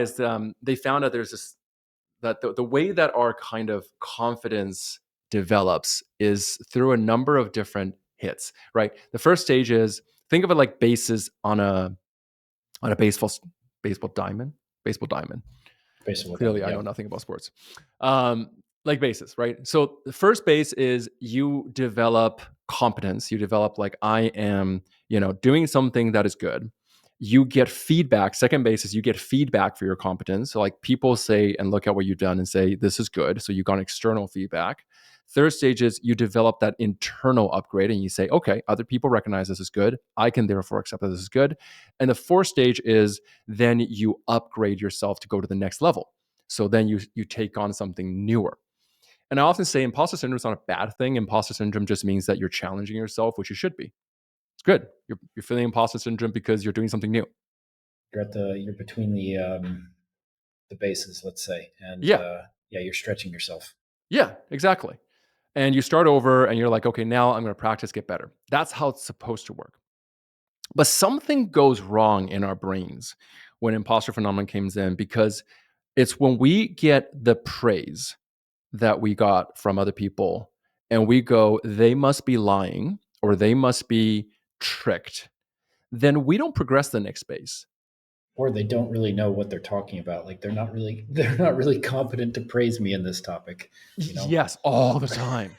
is they found out there's this that the way that our kind of confidence develops is through a number of different hits, right? The first stage is think of it like bases on a baseball diamond, baseball diamond. Baseball Clearly, diamond. I Yeah. know nothing about sports. Like bases, right? So the first base is you develop competence. You develop like I am, doing something that is good. You get feedback. Second base is you get feedback for your competence. So like people say and look at what you've done and say, this is good. So you got external feedback. Third stage is you develop that internal upgrade and you say, okay, other people recognize this is good. I can therefore accept that this is good. And the fourth stage is then you upgrade yourself to go to the next level. So then you take on something newer. And I often say imposter syndrome is not a bad thing. Imposter syndrome just means that you're challenging yourself, which you should be. It's good. You're feeling imposter syndrome because you're doing something new. You're between the bases, let's say, and Yeah. yeah, you're stretching yourself. Yeah, exactly. And you start over and you're like, okay, now I'm going to practice, get better. That's how it's supposed to work. But something goes wrong in our brains when imposter phenomenon comes in because it's when we get the praise that we got from other people and we go, they must be lying or they must be tricked, then we don't progress the next space. Or they don't really know what they're talking about. Like they're not really competent to praise me in this topic, you know. Yes, all the time.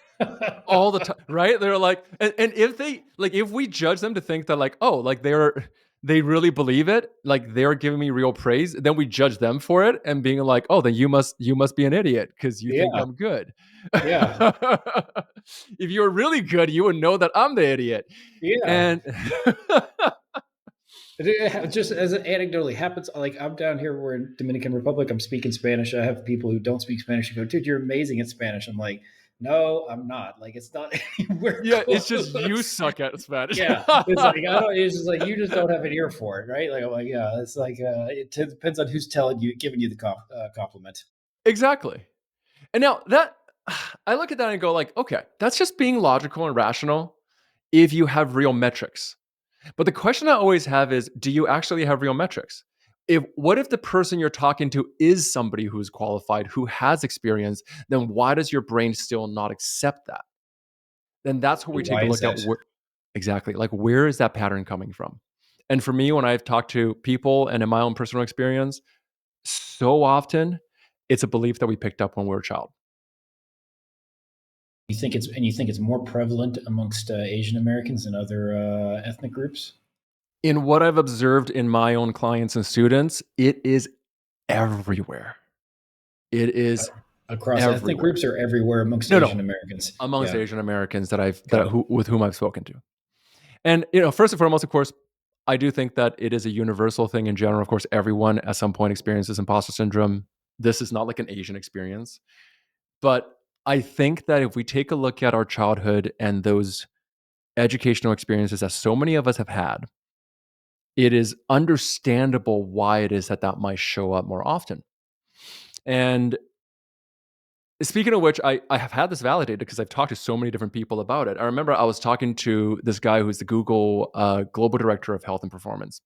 All the time, right? They're like, and if they like, if we judge them to think that like, oh, like they really believe it, like they're giving me real praise, then we judge them for it and being like, oh, then you must be an idiot because you think Yeah, I'm good. yeah, If you were really good, you would know that I'm the idiot. yeah. And Just as it anecdotally happens, like I'm down here, we're in Dominican Republic. I'm speaking Spanish. I have people who don't speak Spanish who go, "Dude, you're amazing at Spanish." I'm like, "No, I'm not. Like, it's not anywhere yeah, it's just you close." suck at Spanish. Yeah, it's like I don't. It's just like you just don't have an ear for it, right? Like I'm like, yeah, it's like depends on who's telling you, giving you the compliment. Exactly. And now that I look at that and go like, okay, that's just being logical and rational if you have real metrics. But the question I always have is, do you actually have real metrics? If what if the person you're talking to is somebody who's qualified, who has experience, then why does your brain still not accept that? Then that's where we take Why a is look at that? where exactly, like where is that pattern coming from? And for me, when I've talked to people and in my own personal experience, so often it's a belief that we picked up when we were a child. You think it's more prevalent amongst Asian Americans than other ethnic groups In what I've observed in my own clients and students, it is everywhere. It is across ethnic everywhere. groups or everywhere amongst No, Asian no, Americans. amongst Yeah, Asian Americans got it. with whom I've spoken to. And first and foremost, of course, I do think that it is a universal thing in general. Of course, everyone at some point experiences imposter syndrome. This is not like an Asian experience, but I think that if we take a look at our childhood and those educational experiences that so many of us have had, it is understandable why it is that that might show up more often. And speaking of which, I have had this validated because I've talked to so many different people about it. I remember I was talking to this guy who's the Google global director of health and performance.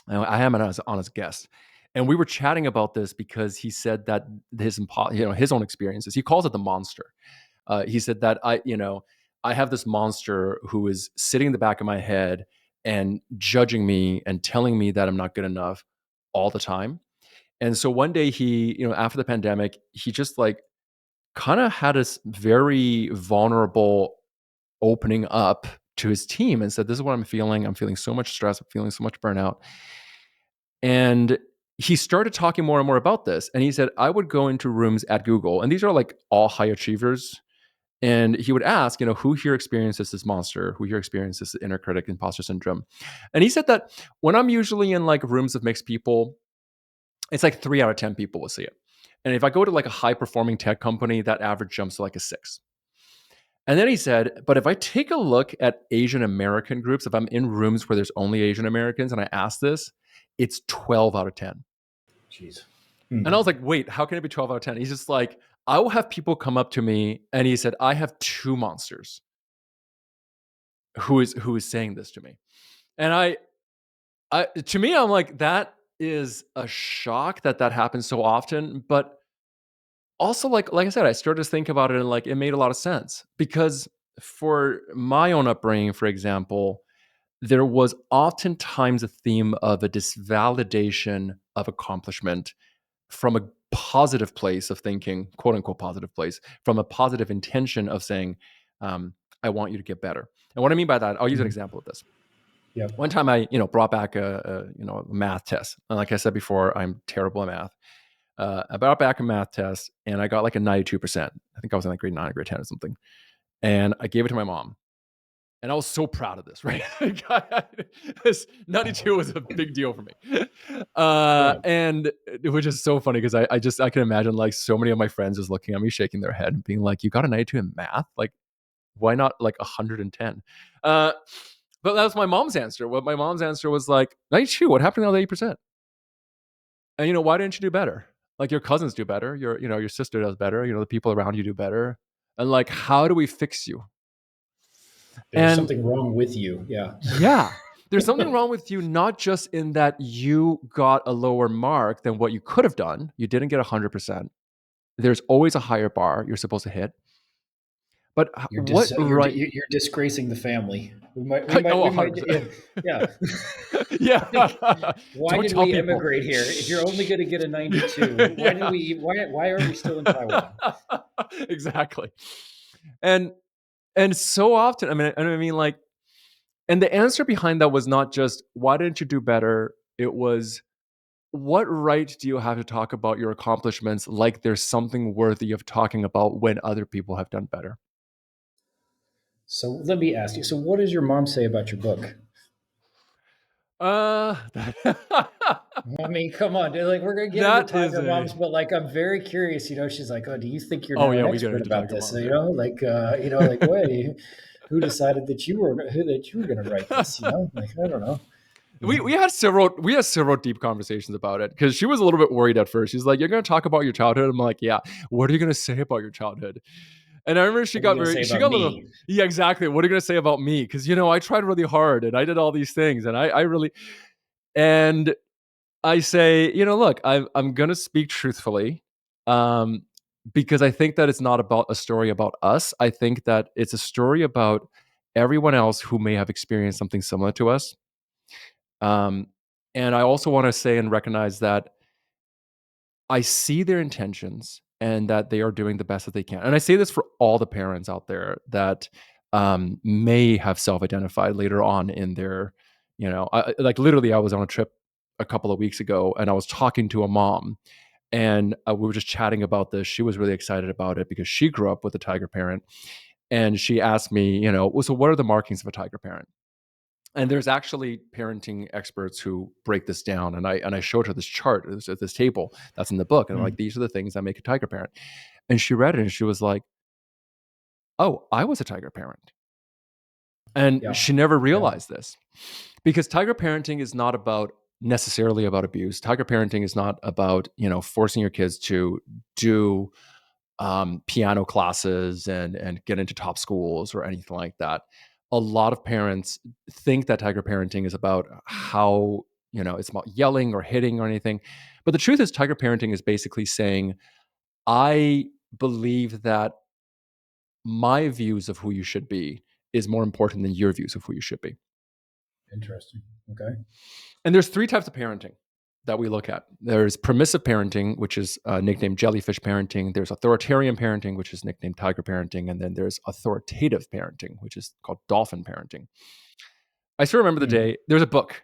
I am an honest guest, and we were chatting about this because he said that his own experiences. He calls it the monster. He said that I have this monster who is sitting in the back of my head and judging me and telling me that I'm not good enough all the time. And so one day he, after the pandemic, he just like kind of had this very vulnerable opening up to his team and said, "This is what I'm feeling. I'm feeling so much stress. I'm feeling so much burnout." And he started talking more and more about this. And he said, I would go into rooms at Google, and these are like all high achievers. And he would ask, who here experiences this monster? Who here experiences the inner critic imposter syndrome? And he said that when I'm usually in like rooms of mixed people, it's like 3 out of 10 people will see it. And if I go to like a high performing tech company, that average jumps to like a 6. And then he said, but if I take a look at Asian American groups, if I'm in rooms where there's only Asian Americans and I ask this, it's 12 out of 10. Jeez. And I was Hmm. like, wait, how can it be 12 out of 10? He's just like, I will have people come up to me and he said, I have two monsters who is saying this to me. And I to me, I'm like, that is a shock that that happens so often. But also, like I said, I started to think about it and like it made a lot of sense because for my own upbringing, for example, there was oftentimes a theme of a disvalidation of accomplishment from a positive place of thinking, quote unquote positive place, from a positive intention of saying, I want you to get better. And what I mean by that, I'll use an Mhm. example of this. Yep. One time I, brought back a math test. And like I said before, I'm terrible at math. I brought back a math test and I got like a 92%. I think I was in like grade 9 or grade 10 or something. And I gave it to my mom. And I was so proud of this, right? 92 was a big deal for me. Right. And which is so funny because I can imagine like so many of my friends just looking at me, shaking their head and being like, you got a 92 in math? Like, why not like 110? But that was my mom's answer. What my mom's answer was like, 92, what happened to the other 8%? And why didn't you do better? Like your cousins do better. Your sister does better. The people around you do better. And like, how do we fix you? There's And something wrong with you. Yeah. yeah, there's something wrong with you, not just in that you got a lower mark than what you could have done. You didn't get 100%. There's always a higher bar you're supposed to hit. But what right? You're disgracing the family. Oh, We might, 100%. yeah. Like, Yeah. why Don't did tell we people. immigrate here? If you're only going to get a 92, why did Yeah. we? Why are we still in Taiwan? Exactly. And so often, I mean, like, and the answer behind that was not just why didn't you do better? It was what right do you have to talk about your accomplishments like there's something worthy of talking about when other people have done better? So let me ask you. So what does your mom say about your book? Uh, I mean, come on, dude. Like we're gonna get into that is Tiger a. Moms, but like I'm very curious. She's like, "Oh, do you think you're Oh now yeah, an we get expert into about Tiger this?" So, Moms. Yeah. like, wait, who decided that you were going to write this? Like I don't know. we had several deep conversations about it because she was a little bit worried at first. She's like, "You're going to talk about your childhood?" I'm like, "Yeah." What are you going to say about your childhood? And I remember What are you going to say she about got a little. me? Yeah, exactly. What are you going to say about me? Because I tried really hard and I did all these things and I really and I say, look, I'm going to speak truthfully, um, because I think that it's not about a story about us. I think that it's a story about everyone else who may have experienced something similar to us. Um, and I also want to say and recognize that I see their intentions and that they are doing the best that they can. And I say this for all the parents out there that may have self-identified later on in their, like literally, I was on a trip a couple of weeks ago and I was talking to a mom and we were just chatting about this. She was really excited about it because she grew up with a tiger parent. And she asked me, well, so what are the markings of a tiger parent? And there's actually parenting experts who break this down. And I showed her this chart, this table that's in the book. And I'm like, Mm, these are the things that make a tiger parent. And she read it and she was like, oh, I was a tiger parent. And yeah, she never yeah, realized this because tiger parenting is not about necessarily about abuse. Tiger parenting is not about, forcing your kids to do piano classes and get into top schools or anything like that. A lot of parents think that tiger parenting is about how, it's about yelling or hitting or anything. But the truth is, tiger parenting is basically saying, I believe that my views of who you should be is more important than your views of who you should be. interesting. Okay. And there's three types of parenting that we look at. There's permissive parenting, which is nicknamed jellyfish parenting. There's authoritarian parenting, which is nicknamed tiger parenting. And then there's authoritative parenting, which is called dolphin parenting. I still remember the Mm, day. There's a book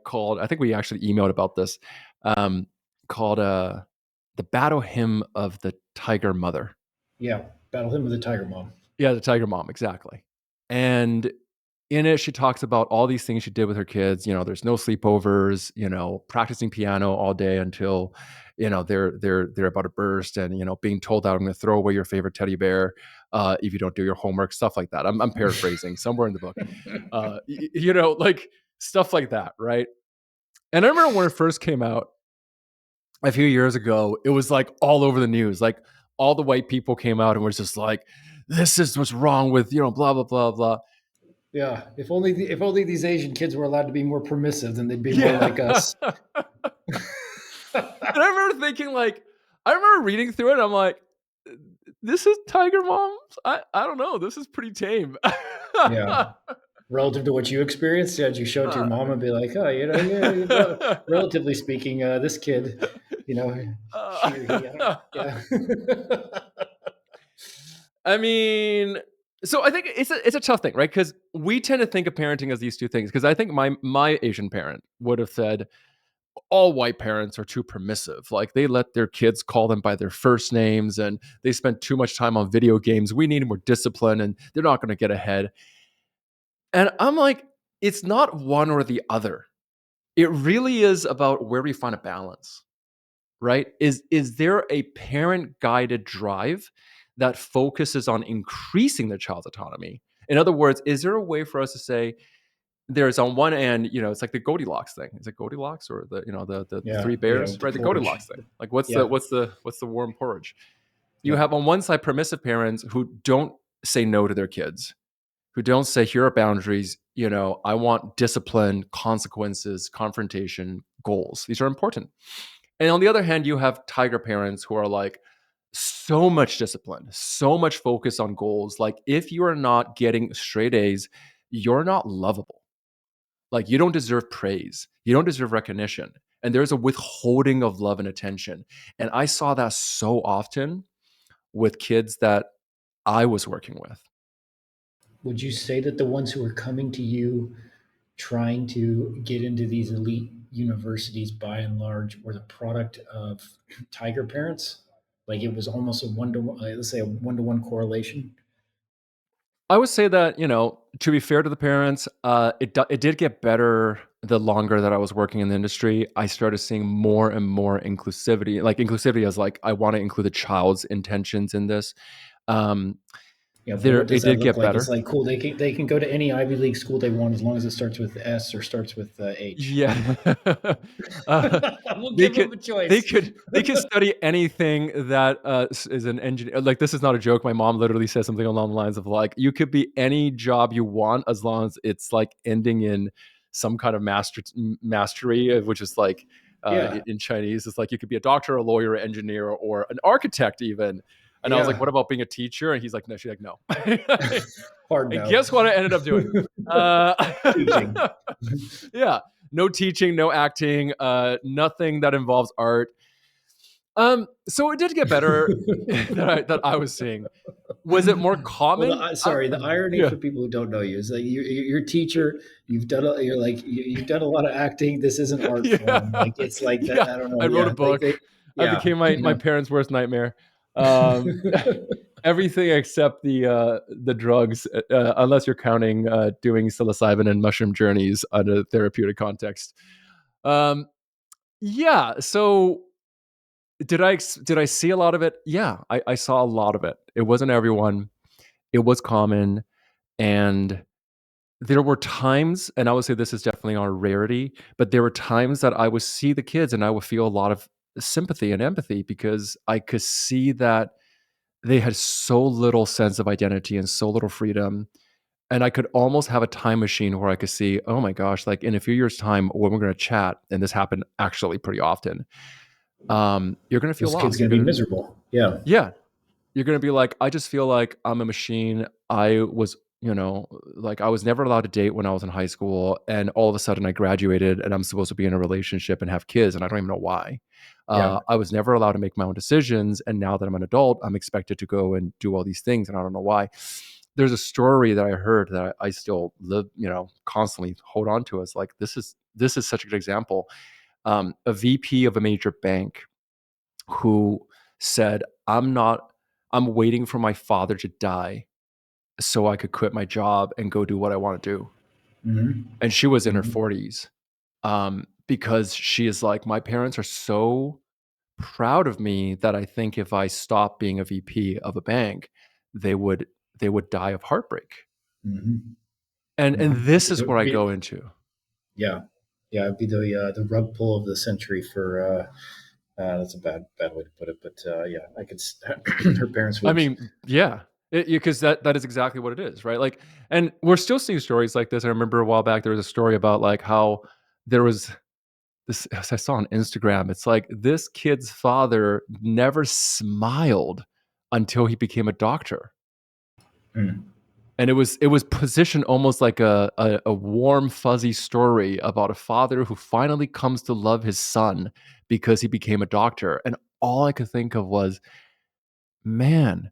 called, I think we actually emailed about this, um, called The Battle Hymn of the Tiger Mother. yeah, battle him with a tiger mom. Yeah, the tiger mom, exactly. And in it, she talks about all these things she did with her kids. There's no sleepovers. Practicing piano all day until, they're about to burst, and being told that I'm going to throw away your favorite teddy bear if you don't do your homework, stuff like that. I'm paraphrasing somewhere in the book, like stuff like that, right? And I remember when it first came out a few years ago, it was like all over the news. Like all the white people came out and was just like, "This is what's wrong with blah blah blah blah." Yeah, if only these Asian kids were allowed to be more permissive, then they'd be more like Yeah. us. And I remember thinking, like, I remember reading through it. And I'm like, this is Tiger Moms. I don't know. This is pretty tame. Yeah, relative to what you experienced, yeah, did you show it to your mom and be like, oh, relatively speaking, this kid, you know, she or he, yeah. I mean, So I think it's a tough thing, right? Because we tend to think of parenting as these two things. Because I think my Asian parent would have said all white parents are too permissive. Like they let their kids call them by their first names, and they spend too much time on video games. We need more discipline, and they're not going to get ahead. And I'm like, it's not one or the other. It really is about where we find a balance, right? Is there a parent guided drive that focuses on increasing the child's autonomy? In other words, is there a way for us to say there's on one end, it's like the Goldilocks thing. Is it Goldilocks or the Yeah, three yeah, bears, with the right? The porridge. Goldilocks thing. Like what's the Yeah, what's the what's the warm porridge? You yeah, have on one side permissive parents who don't say no to their kids, who don't say, here are boundaries. I want discipline, consequences, confrontation, goals. These are important. And on the other hand, you have tiger parents who are like, so much discipline, so much focus on goals. Like, if you are not getting straight A's, you're not lovable. Like, you don't deserve praise, you don't deserve recognition. And there's a withholding of love and attention. And I saw that so often with kids that I was working with. would you say that the ones who are coming to you trying to get into these elite universities by and large were the product of tiger parents? Like it was almost a one to one, let's say a one to one correlation. I would say that, to be fair to the parents, it did get better the longer that I was working in the industry. I started seeing more and more inclusivity, like inclusivity as like, I want to include the child's intentions in this. Um, Yeah, but there, what does it that did look get like? It's better. like cool. They can go to any Ivy League school they want as long as it starts with S or starts with H. Yeah. uh, We'll they give could them a they choice. could they could study anything that is an engineer. Like, this is not a joke. My mom literally says something along the lines of like, you could be any job you want as long as it's like ending in some kind of mastery, which is like Yeah, in Chinese, it's like you could be a doctor, a lawyer, an engineer, or an architect even. And I was like, yeah. what about being a teacher? And he's like, no. She's like, no. Hard And no. guess what I ended up doing? Uh, Teaching. yeah, no teaching, no acting, nothing that involves art. So it did get better that I was seeing. Was it more Well, common? sorry. The irony Yeah, for people who don't know you is that you're a teacher. You've done. You're like you've done a lot of acting. This isn't art yeah, form. Like it's like that. yeah. I don't know. I wrote a Yeah, like book. they. I Yeah, became my parents' worst nightmare. Um, everything except the drugs, unless you're counting doing psilocybin and mushroom journeys under therapeutic context. Um, yeah. So did I see a lot of it? Yeah, I saw a lot of it. It wasn't everyone. It was common, and there were times, and I would say this is definitely on a rarity, but there were times that I would see the kids and I would feel a lot of sympathy and empathy because I could see that they had so little sense of identity and so little freedom. And I could almost have a time machine where I could see, oh my gosh, like in a few years' time when we're going to chat, and this happened actually pretty often, you're going to feel this kid's lost. You're gonna be going to, miserable. Yeah, yeah, you're gonna be like, I just feel like I'm a machine. I was, like I was never allowed to date when I was in high school, and all of a sudden I graduated and I'm supposed to be in a relationship and have kids, and I don't even know why. yeah. I was never allowed to make my own decisions, and now that I'm an adult, I'm expected to go and do all these things, and I don't know why. There's a story that I heard that I still live, constantly hold on to. As like, this is such a good example. A VP of a major bank who said, I'm waiting for my father to die so I could quit my job and go do what I want to do. Hmm. And she was in her Hmm. 40s, because she is like, my parents are so proud of me that I think if I stop being a VP of a bank, they would they would die of heartbreak. Hmm. And Hmm. this is where I go into. Yeah, yeah. It'd be the rug pull of the century for. That's a bad way to put it, but yeah, I could. Her parents I would. mean, yeah, because that is exactly what it is, right? Like, and we're still seeing stories like this. I remember a while back there was a story about like how there was this, as I saw on Instagram. It's like this kid's father never smiled until he became a doctor, Mm, and it was positioned almost like a warm fuzzy story about a father who finally comes to love his son because he became a doctor. And all I could think of was, man,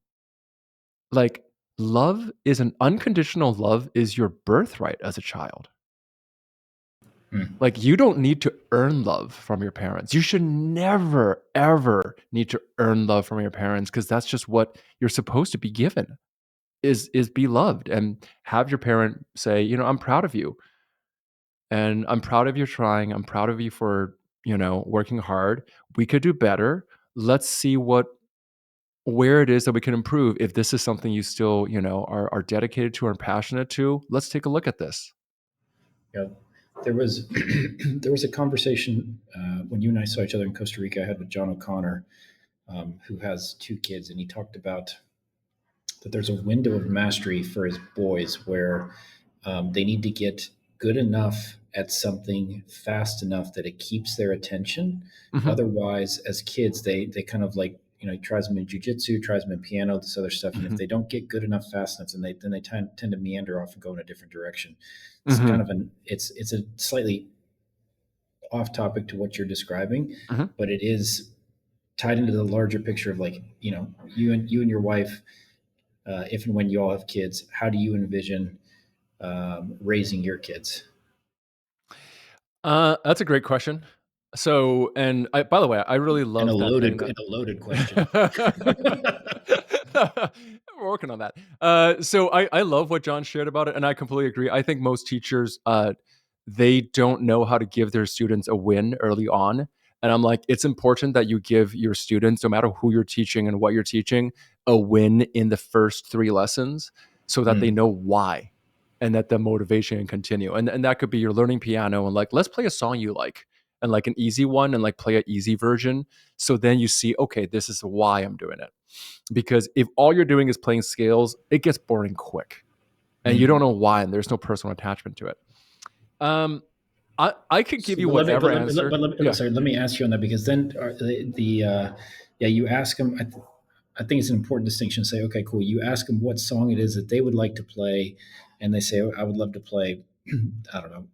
like, Love is an unconditional love is your birthright as a child. Hmm. Like, you don't need to earn love from your parents. You should never, ever need to earn love from your parents because that's just what you're supposed to be given is be loved and have your parent say, I'm proud of you and I'm proud of you trying. I'm proud of you for, working hard. We could do better. Let's see where it is that we can improve. If this is something you still, are dedicated to and passionate to, let's take a look at this. Yeah, there was there was a conversation when you and I saw each other in Costa Rica. I had with John O'Connor, who has two kids, and he talked about that there's a window of mastery for his boys where they need to get good enough at something fast enough that it keeps their attention. Mhm, Otherwise, as kids, they kind of like, he tries them in jujitsu, tries them in piano, this other stuff, and if mhm, they don't get good enough fast enough, then they tend to meander off and go in a different direction. It's kind mhm, of it's a slightly off topic to what you're describing, mhm. but it is tied into the larger picture of like, you and your wife, if and when you all have kids, how do you envision raising your kids? That's a great question. So, and by the way, I really And a love that thing loaded that and a loaded question. we're working on that. So I love what John shared about it, and I completely agree. I think most teachers, they don't know how to give their students a win early on. And I'm like, it's important that you give your students, no matter who you're teaching and what you're teaching, a win in the first three lessons so that they Mm, know why and that the motivation can continue. And that could be you're learning piano and like, let's play a song you like and like an easy one and like play an easy version. So then you see, okay, this is why I'm doing it. Because if all you're doing is playing scales, it gets boring quick and you don't mm. know why, and there's no personal attachment to it. Um, I could give So, you but let me, whatever but let me, answer. but let me, Yeah, sorry, let me ask you on that, because then yeah, you ask them. I think it's an important distinction. Say, okay, cool. You ask them what song it is that they would like to play, and they say, oh, I would love to play, I don't know,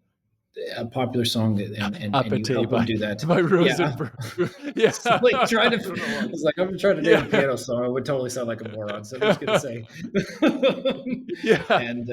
a popular song, and you Apathy help them by do that. Rose Yeah. and yeah. So like trying to, I don't know why. it's like I'm trying to name a Yeah, piano song. I would totally sound like a moron. So I'm just gonna say, yeah. and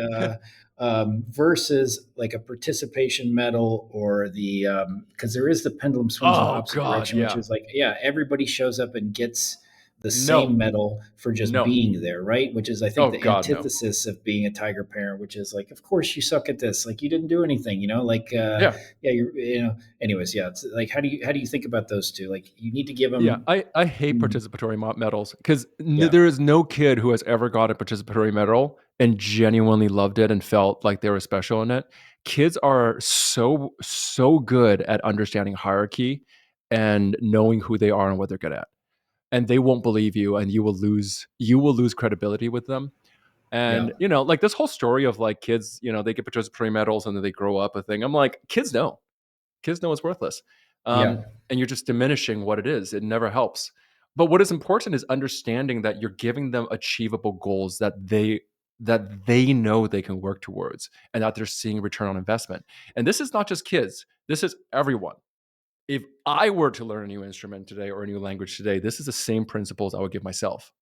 versus like a participation medal, or the because there is the pendulum swings in the Oh opposite God, direction, which yeah. is like, yeah, everybody shows up and gets the No, same medal for just no. being there, right? Which is, I think, Oh the God, no. antithesis of being a tiger parent, which is like, of course you suck at this, like you didn't do anything, like Yeah. yeah, anyways, yeah, it's like, how do you think about those two? Like, you need to give Yeah, them. I hate Mm, participatory medals because yeah, there is no kid who has ever got a participatory medal and genuinely loved it and felt like they were special in it. Kids are so good at understanding hierarchy and knowing who they are and what they're good at, and they won't believe you, and you will lose credibility with them. yeah, And like this whole story of like kids, they get participatory medals and then they grow up a thing. I'm like, kids know it's worthless. yeah, And you're just diminishing what it is. It never helps. But what is important is understanding that you're giving them achievable goals that they know they can work towards and that they're seeing return on investment. And this is not just kids. This is everyone. If I were to learn a new instrument today or a new language today, this is the same principles I would give myself,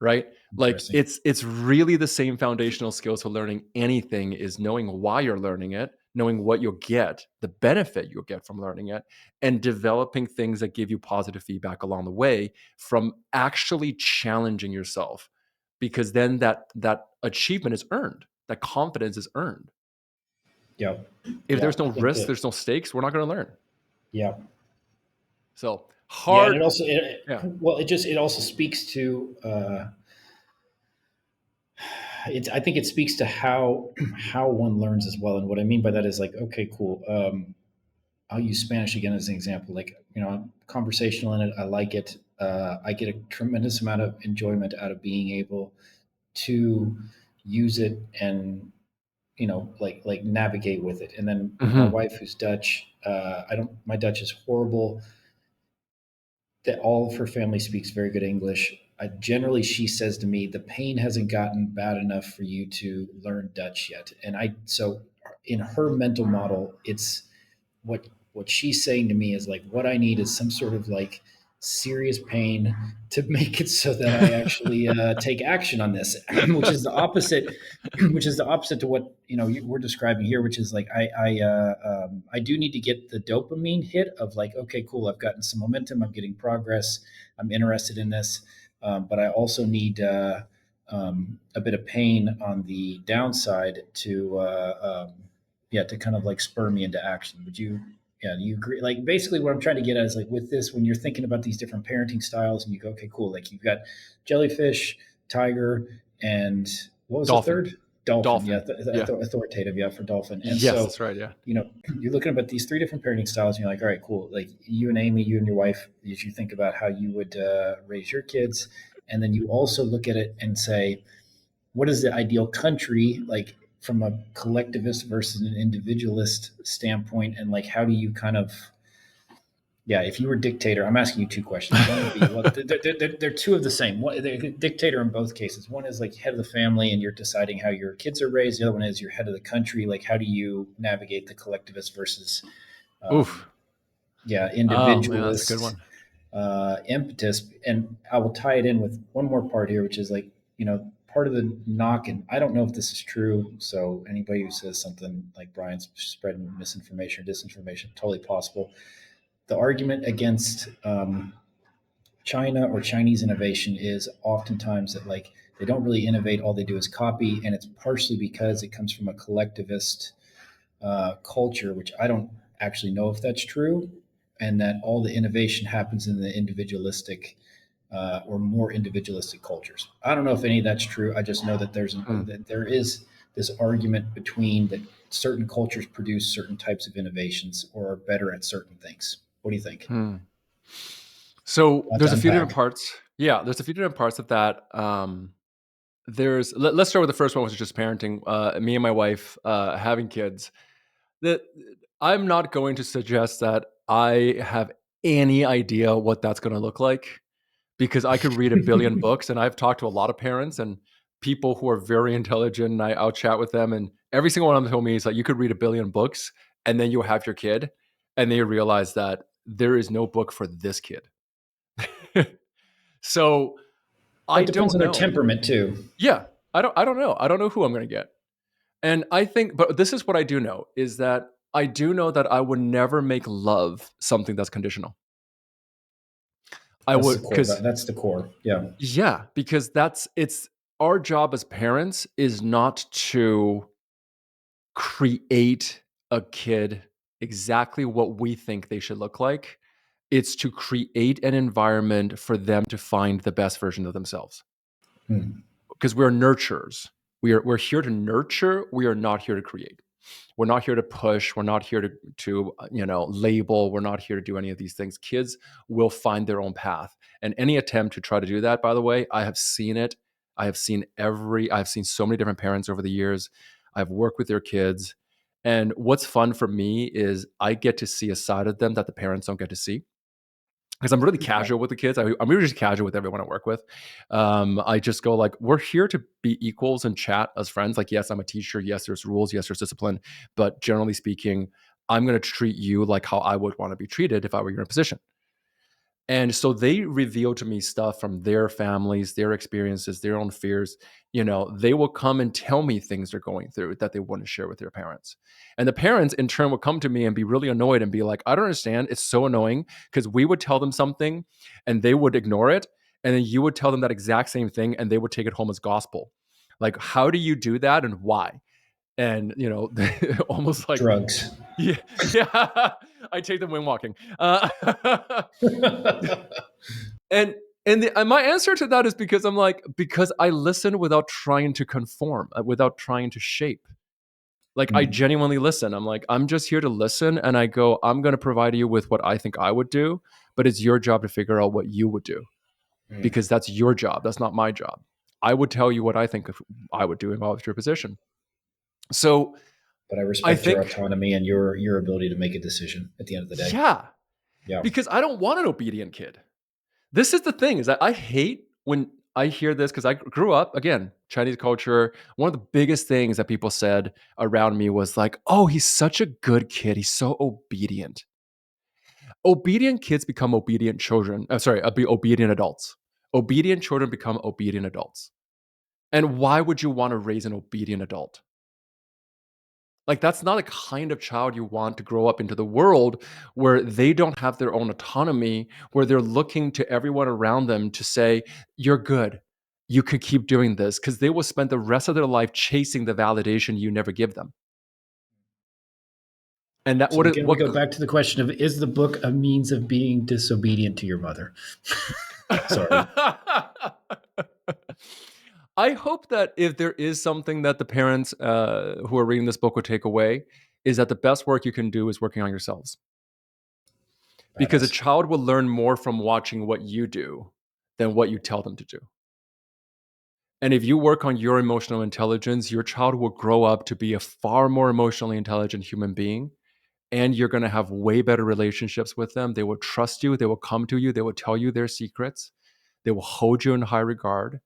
right? Like interesting. it's really the same foundational skills to learning anything is knowing why you're learning it, knowing what you'll get, the benefit you'll get from learning it, and developing things that give you positive feedback along the way from actually challenging yourself. Because then that achievement is earned, that confidence is earned. Yeah, If yeah, there's no I think risk, that, there's no stakes, we're not going to learn. yeah, So yeah, and hard. it also, Yeah. well, it also speaks to I think it speaks to how one learns as well. And what I mean by that is like, okay, cool. I'll use Spanish again as an example. Like, I'm conversational in it. I like it. I get a tremendous amount of enjoyment out of being able to use it, and like navigate with it. And then my Hmm. wife, who's Dutch, I don't. My Dutch is horrible. That all of her family speaks very good English. Generally, she says to me, the pain hasn't gotten bad enough for you to learn Dutch yet. And so in her mental model, it's what she's saying to me is like, what I need is some sort of like serious pain to make it so that I actually take action on this, which is the opposite, which is the opposite to what we're describing here, which is like I do need to get the dopamine hit of like, okay, cool, I've gotten some momentum, I'm getting progress, I'm interested in this, but I also need a bit of pain on the downside to yeah, to kind of like spur me into action. Would you? Yeah, do you agree? Like basically, what I'm trying to get at is like with this, when you're thinking about these different parenting styles, and you go, okay, cool. Like you've got jellyfish, tiger, and what was the Dolphin. third? Dolphin. Yeah, Dolphin. Yeah. authoritative. Yeah, for dolphin. And Yes, so that's right. Yeah. you're looking at these three different parenting styles, and you're like, all right, cool. Like you and Amy, you and your wife, as you think about how you would raise your kids, and then you also look at it and say, what is the ideal country like from a collectivist versus an individualist standpoint, and like how do you kind of, yeah, if you were dictator, I'm asking you two questions. One would be, well, they're two of the same. One, they're dictator in both cases. One is like head of the family and you're deciding how your kids are raised. The other one is you're head of the country. Like how do you navigate the collectivist versus Oof. yeah, Oh man, that's a good individualist one. impetus? And I will tie it in with one more part here, which is like, part of the knock, and I don't know if this is true. So anybody who says something like Brian's spreading misinformation or disinformation, totally possible. The argument against China or Chinese innovation is oftentimes that like they don't really innovate, all they do is copy, and it's partially because it comes from a collectivist culture, which I don't actually know if that's true, and that all the innovation happens in the individualistic or more individualistic cultures. I don't know if any of that's true. I just know that Hmm. that there is this argument between that certain cultures produce certain types of innovations or are better at certain things. What do you think? Hmm. So A lot to there's a few different unpack. parts. Yeah, there's a few different parts of that. Let's start with the first one, which is just parenting. Me and my wife having kids. That I'm not going to suggest that I have any idea what that's going to look like because I could read a billion books, and I've talked to a lot of parents and people who are very intelligent. And I'll chat with them, and every single one of them told me is like you could read a billion books, and then you have your kid, and they realize that there is no book for this kid. So I That depends don't on their know. temperament too. Yeah, I don't know. I don't know who I'm going to get. And I think, but this is what I do know is that I do know that I would never make love something that's conditional. I That's would, the core. because, That's the core. Yeah. yeah, because it's our job as parents is not to create a kid exactly what we think they should look like. It's to create an environment for them to find the best version of themselves. Hmm. Because we're nurturers. We're here to nurture. We are not here to create. We're not here to push. We're not here to label. We're not here to do any of these things. Kids will find their own path. And any attempt to try to do that, by the way, I have seen it. I've seen so many different parents over the years. I've worked with their kids. And what's fun for me is I get to see a side of them that the parents don't get to see because I'm really Okay. casual with the kids. I'm really just casual with everyone I work with. I just go like, we're here to be equals and chat as friends. Like, yes, I'm a teacher. Yes, there's rules. Yes, there's discipline. But generally speaking, I'm going to treat you like how I would want to be treated if I were in your position. And so they reveal to me stuff from their families, their experiences, their own fears. They will come and tell me things they're going through that they wouldn't share with their parents. And the parents, in turn, will come to me and be really annoyed and be like, I don't understand. It's so annoying because we would tell them something and they would ignore it. And then you would tell them that exact same thing and they would take it home as gospel. Like, how do you do that and why? And, almost like, Drugs. yeah, yeah, I take them when walking. And my answer to that is because I'm like, because I listen without trying to conform, without trying to shape. Like I Hmm. genuinely listen. I'm like, I'm just here to listen, and I go, I'm going to provide you with what I think I would do, but it's your job to figure out what you would do Hmm. because that's your job. That's not my job. I would tell you what I think I would do if I was your position. So But I I respect your think, autonomy and your ability to make a decision at the end of the day. yeah, Yeah. because I don't want an obedient kid. This is the thing is that I hate when I hear this because I grew up again Chinese culture. One of the biggest things that people said around me was like, "Oh, he's such a good kid. He's so obedient." Obedient kids become obedient children. Be obedient adults. Obedient children become obedient adults. And why would you want to raise an obedient adult? Like, that's not a kind of child you want to grow up into the world where they don't have their own autonomy, where they're looking to everyone around them to say, you're good. You could keep doing this, because they will spend the rest of their life chasing the validation you never give them. And that So again, we what go back to the question of, is the book a means of being disobedient to your mother? Sorry. I hope that if there is something that the parents who are reading this book would take away, is that the best work you can do is working on yourselves. Because a Badass. child will learn more from watching what you do than what you tell them to do. And if you work on your emotional intelligence, your child will grow up to be a far more emotionally intelligent human being. And you're going to have way better relationships with them. They will trust you. They will come to you. They will tell you their secrets. They will hold you in high regard.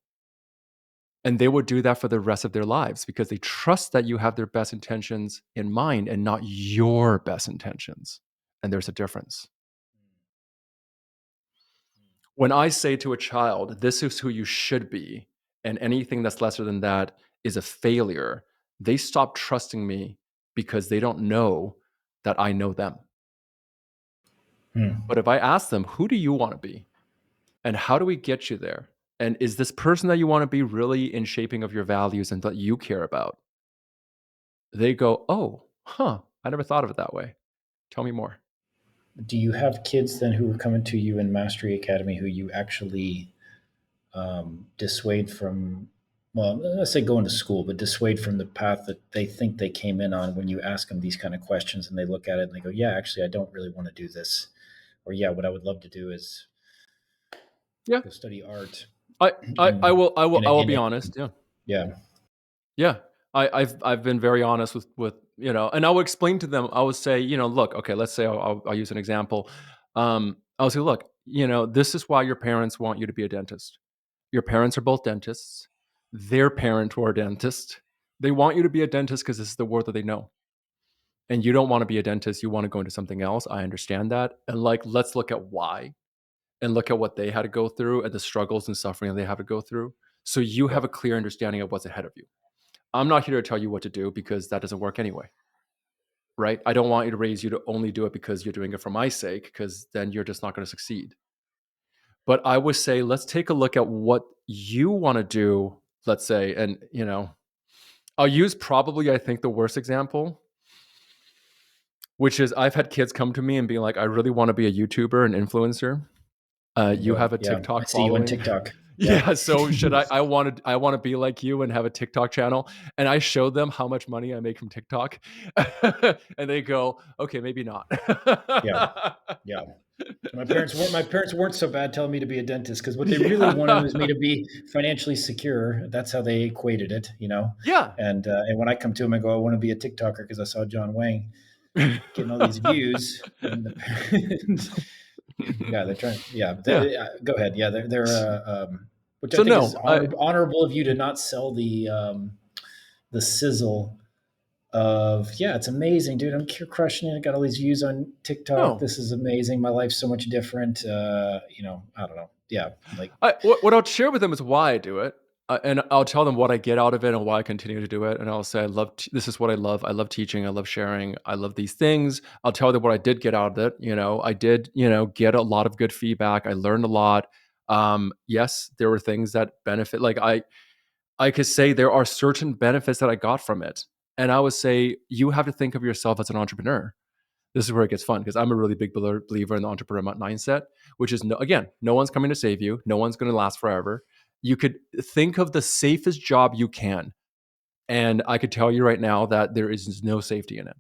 And they will do that for the rest of their lives because they trust that you have their best intentions in mind and not your best intentions. And there's a difference. When I say to a child, this is who you should be, and anything that's lesser than that is a failure, they stop trusting me because they don't know that I know them. But if I ask them, who do you want to be? And how do we get you there? And is this person that you want to be really in shaping of your values and that you care about? They go, oh, I never thought of it that way. Tell me more. Do you have kids then who are coming to you in Mastery Academy who you actually dissuade from, well, let's say going to school, but dissuade from the path that they think they came in on when you ask them these kind of questions and they look at it and they go, yeah, actually, I don't really want to do this. Or, yeah, what I would love to do is Yeah. go study art. I In, will be honest. Yeah. yeah. Yeah. I've been very honest with, and I will explain to them. I would say, look, okay, let's say I'll use an example. I'll say, look, this is why your parents want you to be a dentist. Your parents are both dentists. Their parent were a dentist. They want you to be a dentist because this is the world that they know. And you don't want to be a dentist. You want to go into something else. I understand that. And let's look at why and look at what they had to go through and the struggles and suffering that they have to go through. So you Yeah. have a clear understanding of what's ahead of you. I'm not here to tell you what to do because that doesn't work anyway. Right? I don't want you to raise you to only do it because you're doing it for my sake, because then you're just not going to succeed. But I would say, let's take a look at what you want to do, let's say, and, I'll use probably, I think, the worst example, which is I've had kids come to me and be like, I really want to be a YouTuber, an influencer. Oh You boy. have a Yeah. I TikTok see you on following. TikTok. Yeah. Yeah, so should I want to be like you and have a TikTok channel, and I show them how much money I make from TikTok, and they go, okay, maybe not. Yeah. Yeah. My parents weren't so bad telling me to be a dentist because what they really wanted was me Yeah. to be financially secure. That's how they equated it, you know. Yeah. And when I come to them, I go, I want to be a TikToker because I saw John Wang getting all these views, and the parents, yeah, they're trying. Yeah, Yeah. go ahead. Yeah, they're which I So think is no, honorable of you to not sell the sizzle of, yeah, it's amazing, dude. I'm crushing it. I got all these views on TikTok. no. This is amazing. My life's so much different. I don't know. Yeah, like What I'll share with them is why I do it, and I'll tell them what I get out of it and why I continue to do it. And I'll say, this is what I love. I love teaching. I love sharing. I love these things. I'll tell them what I did get out of it. I did, get a lot of good feedback. I learned a lot. Yes, there were things that benefit. Like I could say there are certain benefits that I got from it, and I would say you have to think of yourself as an entrepreneur. This is where it gets fun because I'm a really big believer in the entrepreneur mindset, which is again, no one's coming to save you. No one's going to last forever. You could think of the safest job you can. And I could tell you right now that there is no safety in it.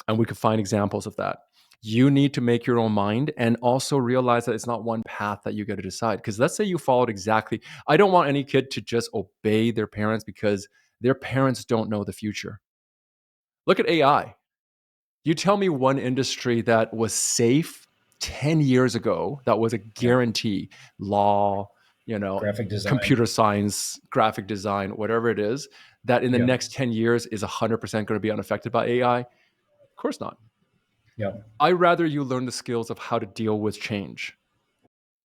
And we could find examples of that. You need to make your own mind and also realize that it's not one path that you get to decide. Because let's say you followed exactly, I don't want any kid to just obey their parents because their parents don't know the future. Look at AI. You tell me one industry that was safe 10 years ago that was a yeah, guarantee, law, graphic design. computer science, graphic design, whatever it is, that in the Yeah, next 10 years is 100% going to be unaffected by AI? Of course not. Yeah. I rather you learn the skills of how to deal with change,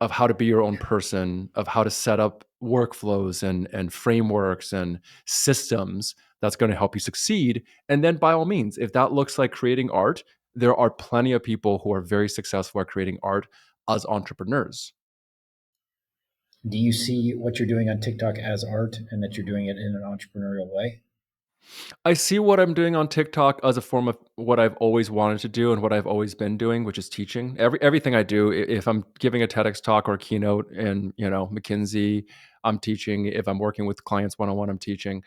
of how to be your own person, of how to set up workflows and frameworks and systems that's going to help you succeed. And then by all means, if that looks like creating art, there are plenty of people who are very successful at creating art as entrepreneurs. Do you see what you're doing on TikTok as art and that you're doing it in an entrepreneurial way? I see what I'm doing on TikTok as a form of what I've always wanted to do and what I've always been doing, which is teaching. Everything I do, if I'm giving a TEDx talk or a keynote in, McKinsey, I'm teaching. If I'm working with clients one on one, I'm teaching.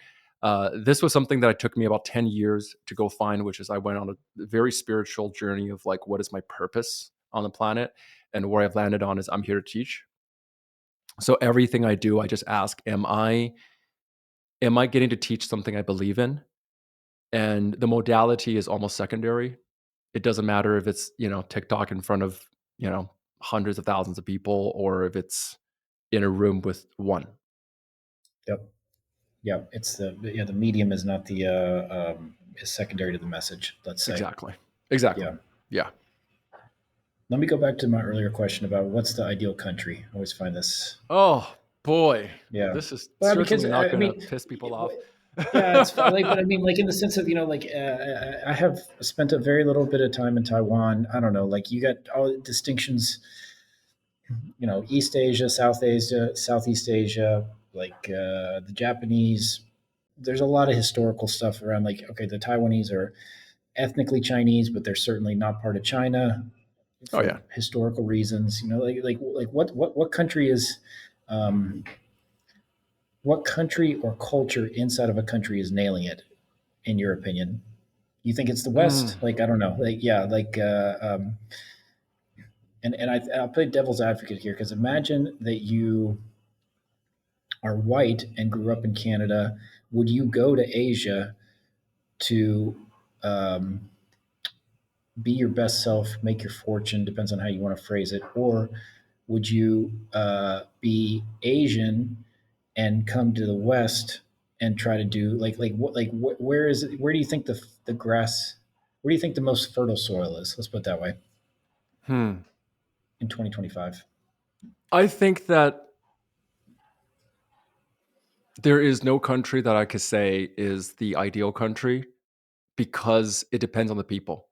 This was something that it took me about 10 years to go find, which is I went on a very spiritual journey of like, what is my purpose on the planet? And where I've landed on is I'm here to teach. So everything I do, I just ask, am I getting to teach something I believe in? And the modality is almost secondary. It doesn't matter if it's, TikTok in front of, hundreds of thousands of people or if it's in a room with one. Yep. Yeah, it's the medium is not the is secondary to the message. Let's say. Exactly. Exactly. Yeah. Yeah. Let me go back to my earlier question about what's the ideal country. I always find this. Oh boy. Yeah. This is Well, because certainly not I going to mean, piss people off. yeah, it's like, but I mean, like in the sense of like I have spent a very little bit of time in Taiwan. I don't know, like you got all the distinctions, East Asia, South Asia, Southeast Asia, like the Japanese. There's a lot of historical stuff around. Like, okay, the Taiwanese are ethnically Chinese, but they're certainly not part of China Oh for yeah. historical reasons. Like what country is what country or culture inside of a country is nailing it in your opinion? You think it's the Mm. West? Like I don't know. Like yeah, like I'll play devil's advocate here because imagine that you are white and grew up in Canada. Would you go to Asia to um, be your best self, make your fortune? Depends on how you want to phrase it. Or would you be Asian and come to the West and try to do where is it? Where do you think the grass? Where do you think the most fertile soil is? Let's put it that way Hmm. in 2025. I think that there is no country that I could say is the ideal country because it depends on the people.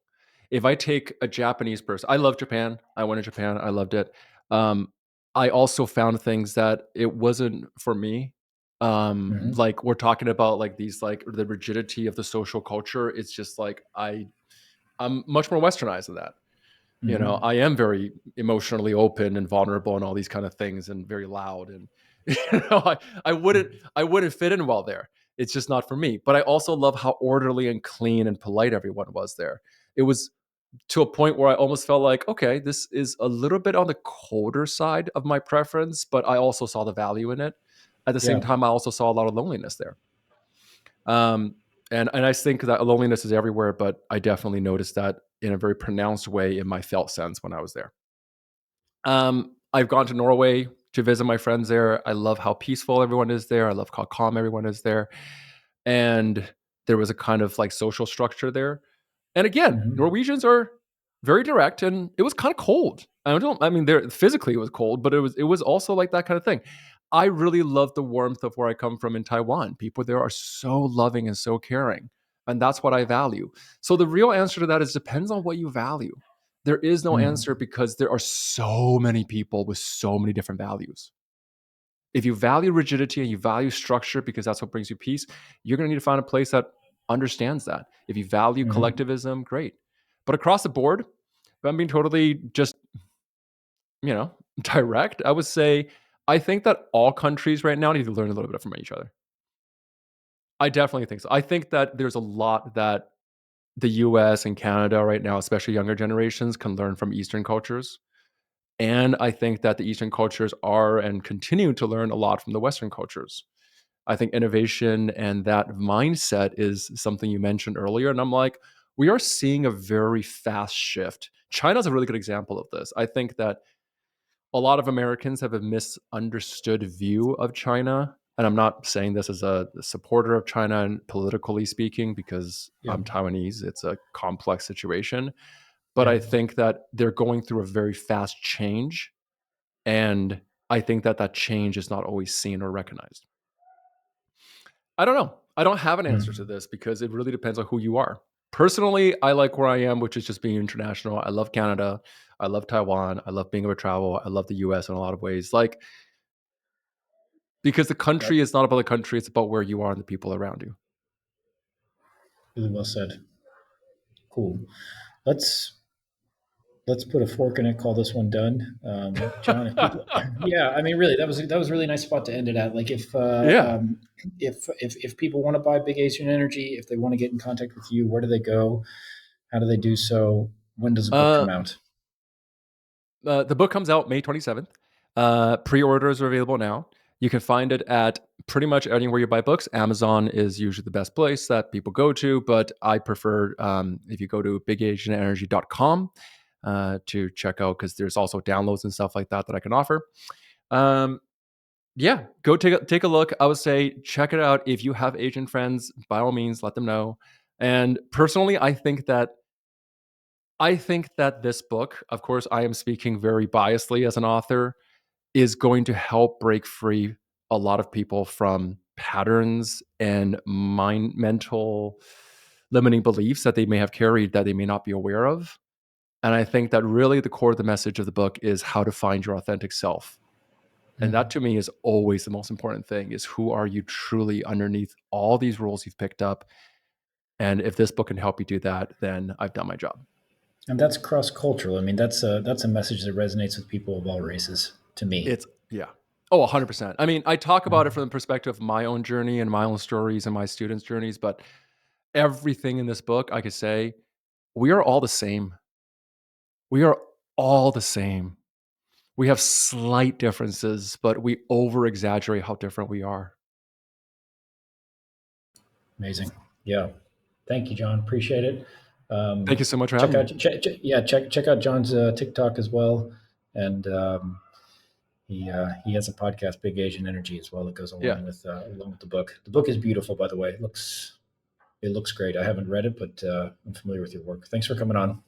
If I take a Japanese person, I love Japan. I went to Japan. I loved it. Um, I also found things that it wasn't for me. Mm-hmm. Like we're talking about like these like the rigidity of the social culture. It's just like I'm much more westernized than that. Mm-hmm. I am very emotionally open and vulnerable and all these kind of things and very loud and I wouldn't fit in well there. It's just not for me. But I also love how orderly and clean and polite everyone was there. It was to a point where I almost felt like, okay, this is a little bit on the colder side of my preference, but I also saw the value in it. At the same Yeah. time, I also saw a lot of loneliness there. Um, and I think that loneliness is everywhere, but I definitely noticed that in a very pronounced way in my felt sense when I was there. I've gone to Norway to visit my friends there. I love how peaceful everyone is there. I love how calm everyone is there. And there was a kind of like social structure there. And again, Mm-hmm. Norwegians are very direct and it was kind of cold. I mean there physically it was cold, but it was also like that kind of thing. I really love the warmth of where I come from in Taiwan. People there are so loving and so caring. And that's what I value. So the real answer to that is depends on what you value. There is no answer Mm-hmm. because there are so many people with so many different values. If you value rigidity and you value structure because that's what brings you peace, you're going to need to find a place that understands that. If you value Mm-hmm. collectivism, great. But across the board, if I'm being totally just, direct, I would say I think that all countries right now need to learn a little bit from each other. I definitely think so. I think that there's a lot that the US and Canada right now, especially younger generations, can learn from Eastern cultures. And I think that the Eastern cultures are and continue to learn a lot from the Western cultures. I think innovation and that mindset is something you mentioned earlier. And I'm like, we are seeing a very fast shift. China's a really good example of this. I think that a lot of Americans have a misunderstood view of China. And I'm not saying this as a supporter of China and politically speaking, because Yeah. I'm Taiwanese. It's a complex situation. but Yeah. I think that they're going through a very fast change, and I think that that change is not always seen or recognized. I don't know. I don't have an answer to Mm. this because it really depends on who you are. Personally, I like where I am, which is just being international. I love Canada. I love Taiwan. I love being able to travel. I love the US in a lot of ways. Like, because the Yep. country is not about the country, it's about where you are and the people around you. Really well said. Cool. Let's let's put a fork in it. Call this one done, John. If people, yeah, I mean, really, that was a really nice spot to end it at. Like, Yeah. if people want to buy Big Asian Energy, if they want to get in contact with you, where do they go? How do they do so? When does the book Uh, come out? the book comes out May 27th. Pre-orders are available now. You can find it at pretty much anywhere you buy books. Amazon is usually the best place that people go to, but I prefer if you go to bigasianenergy.com to check out, because there's also downloads and stuff like that that I can offer. Um, yeah, go take a look. I would say check it out. If you have Asian friends, by all means, let them know. And personally, I think that this book, of course, I am speaking very biasly as an author, is going to help break free a lot of people from patterns and mental limiting beliefs that they may have carried that they may not be aware of. And I think that really the core of the message of the book is how to find your authentic self. And that Mm. to me is always the most important thing, is who are you truly underneath all these rules you've picked up. And if this book can help you do that, then I've done my job. And that's cross cultural. I mean, that's a message that resonates with people of all races. To me. It's yeah. Oh, 100%. I mean, I talk about it from the perspective of my own journey and my own stories and my students' journeys, but everything in this book, I could say, we are all the same. We are all the same. We have slight differences, but we over exaggerate how different we are. Amazing. Yeah. Thank you, John. Appreciate it. Thank you so much for Check having me. out, yeah, check out John's TikTok as well, and he has a podcast, Big Asian Energy, as well, that goes Yeah. along with the book. The book is beautiful, by the way. It looks great. I haven't read it, but I'm familiar with your work. Thanks for coming on.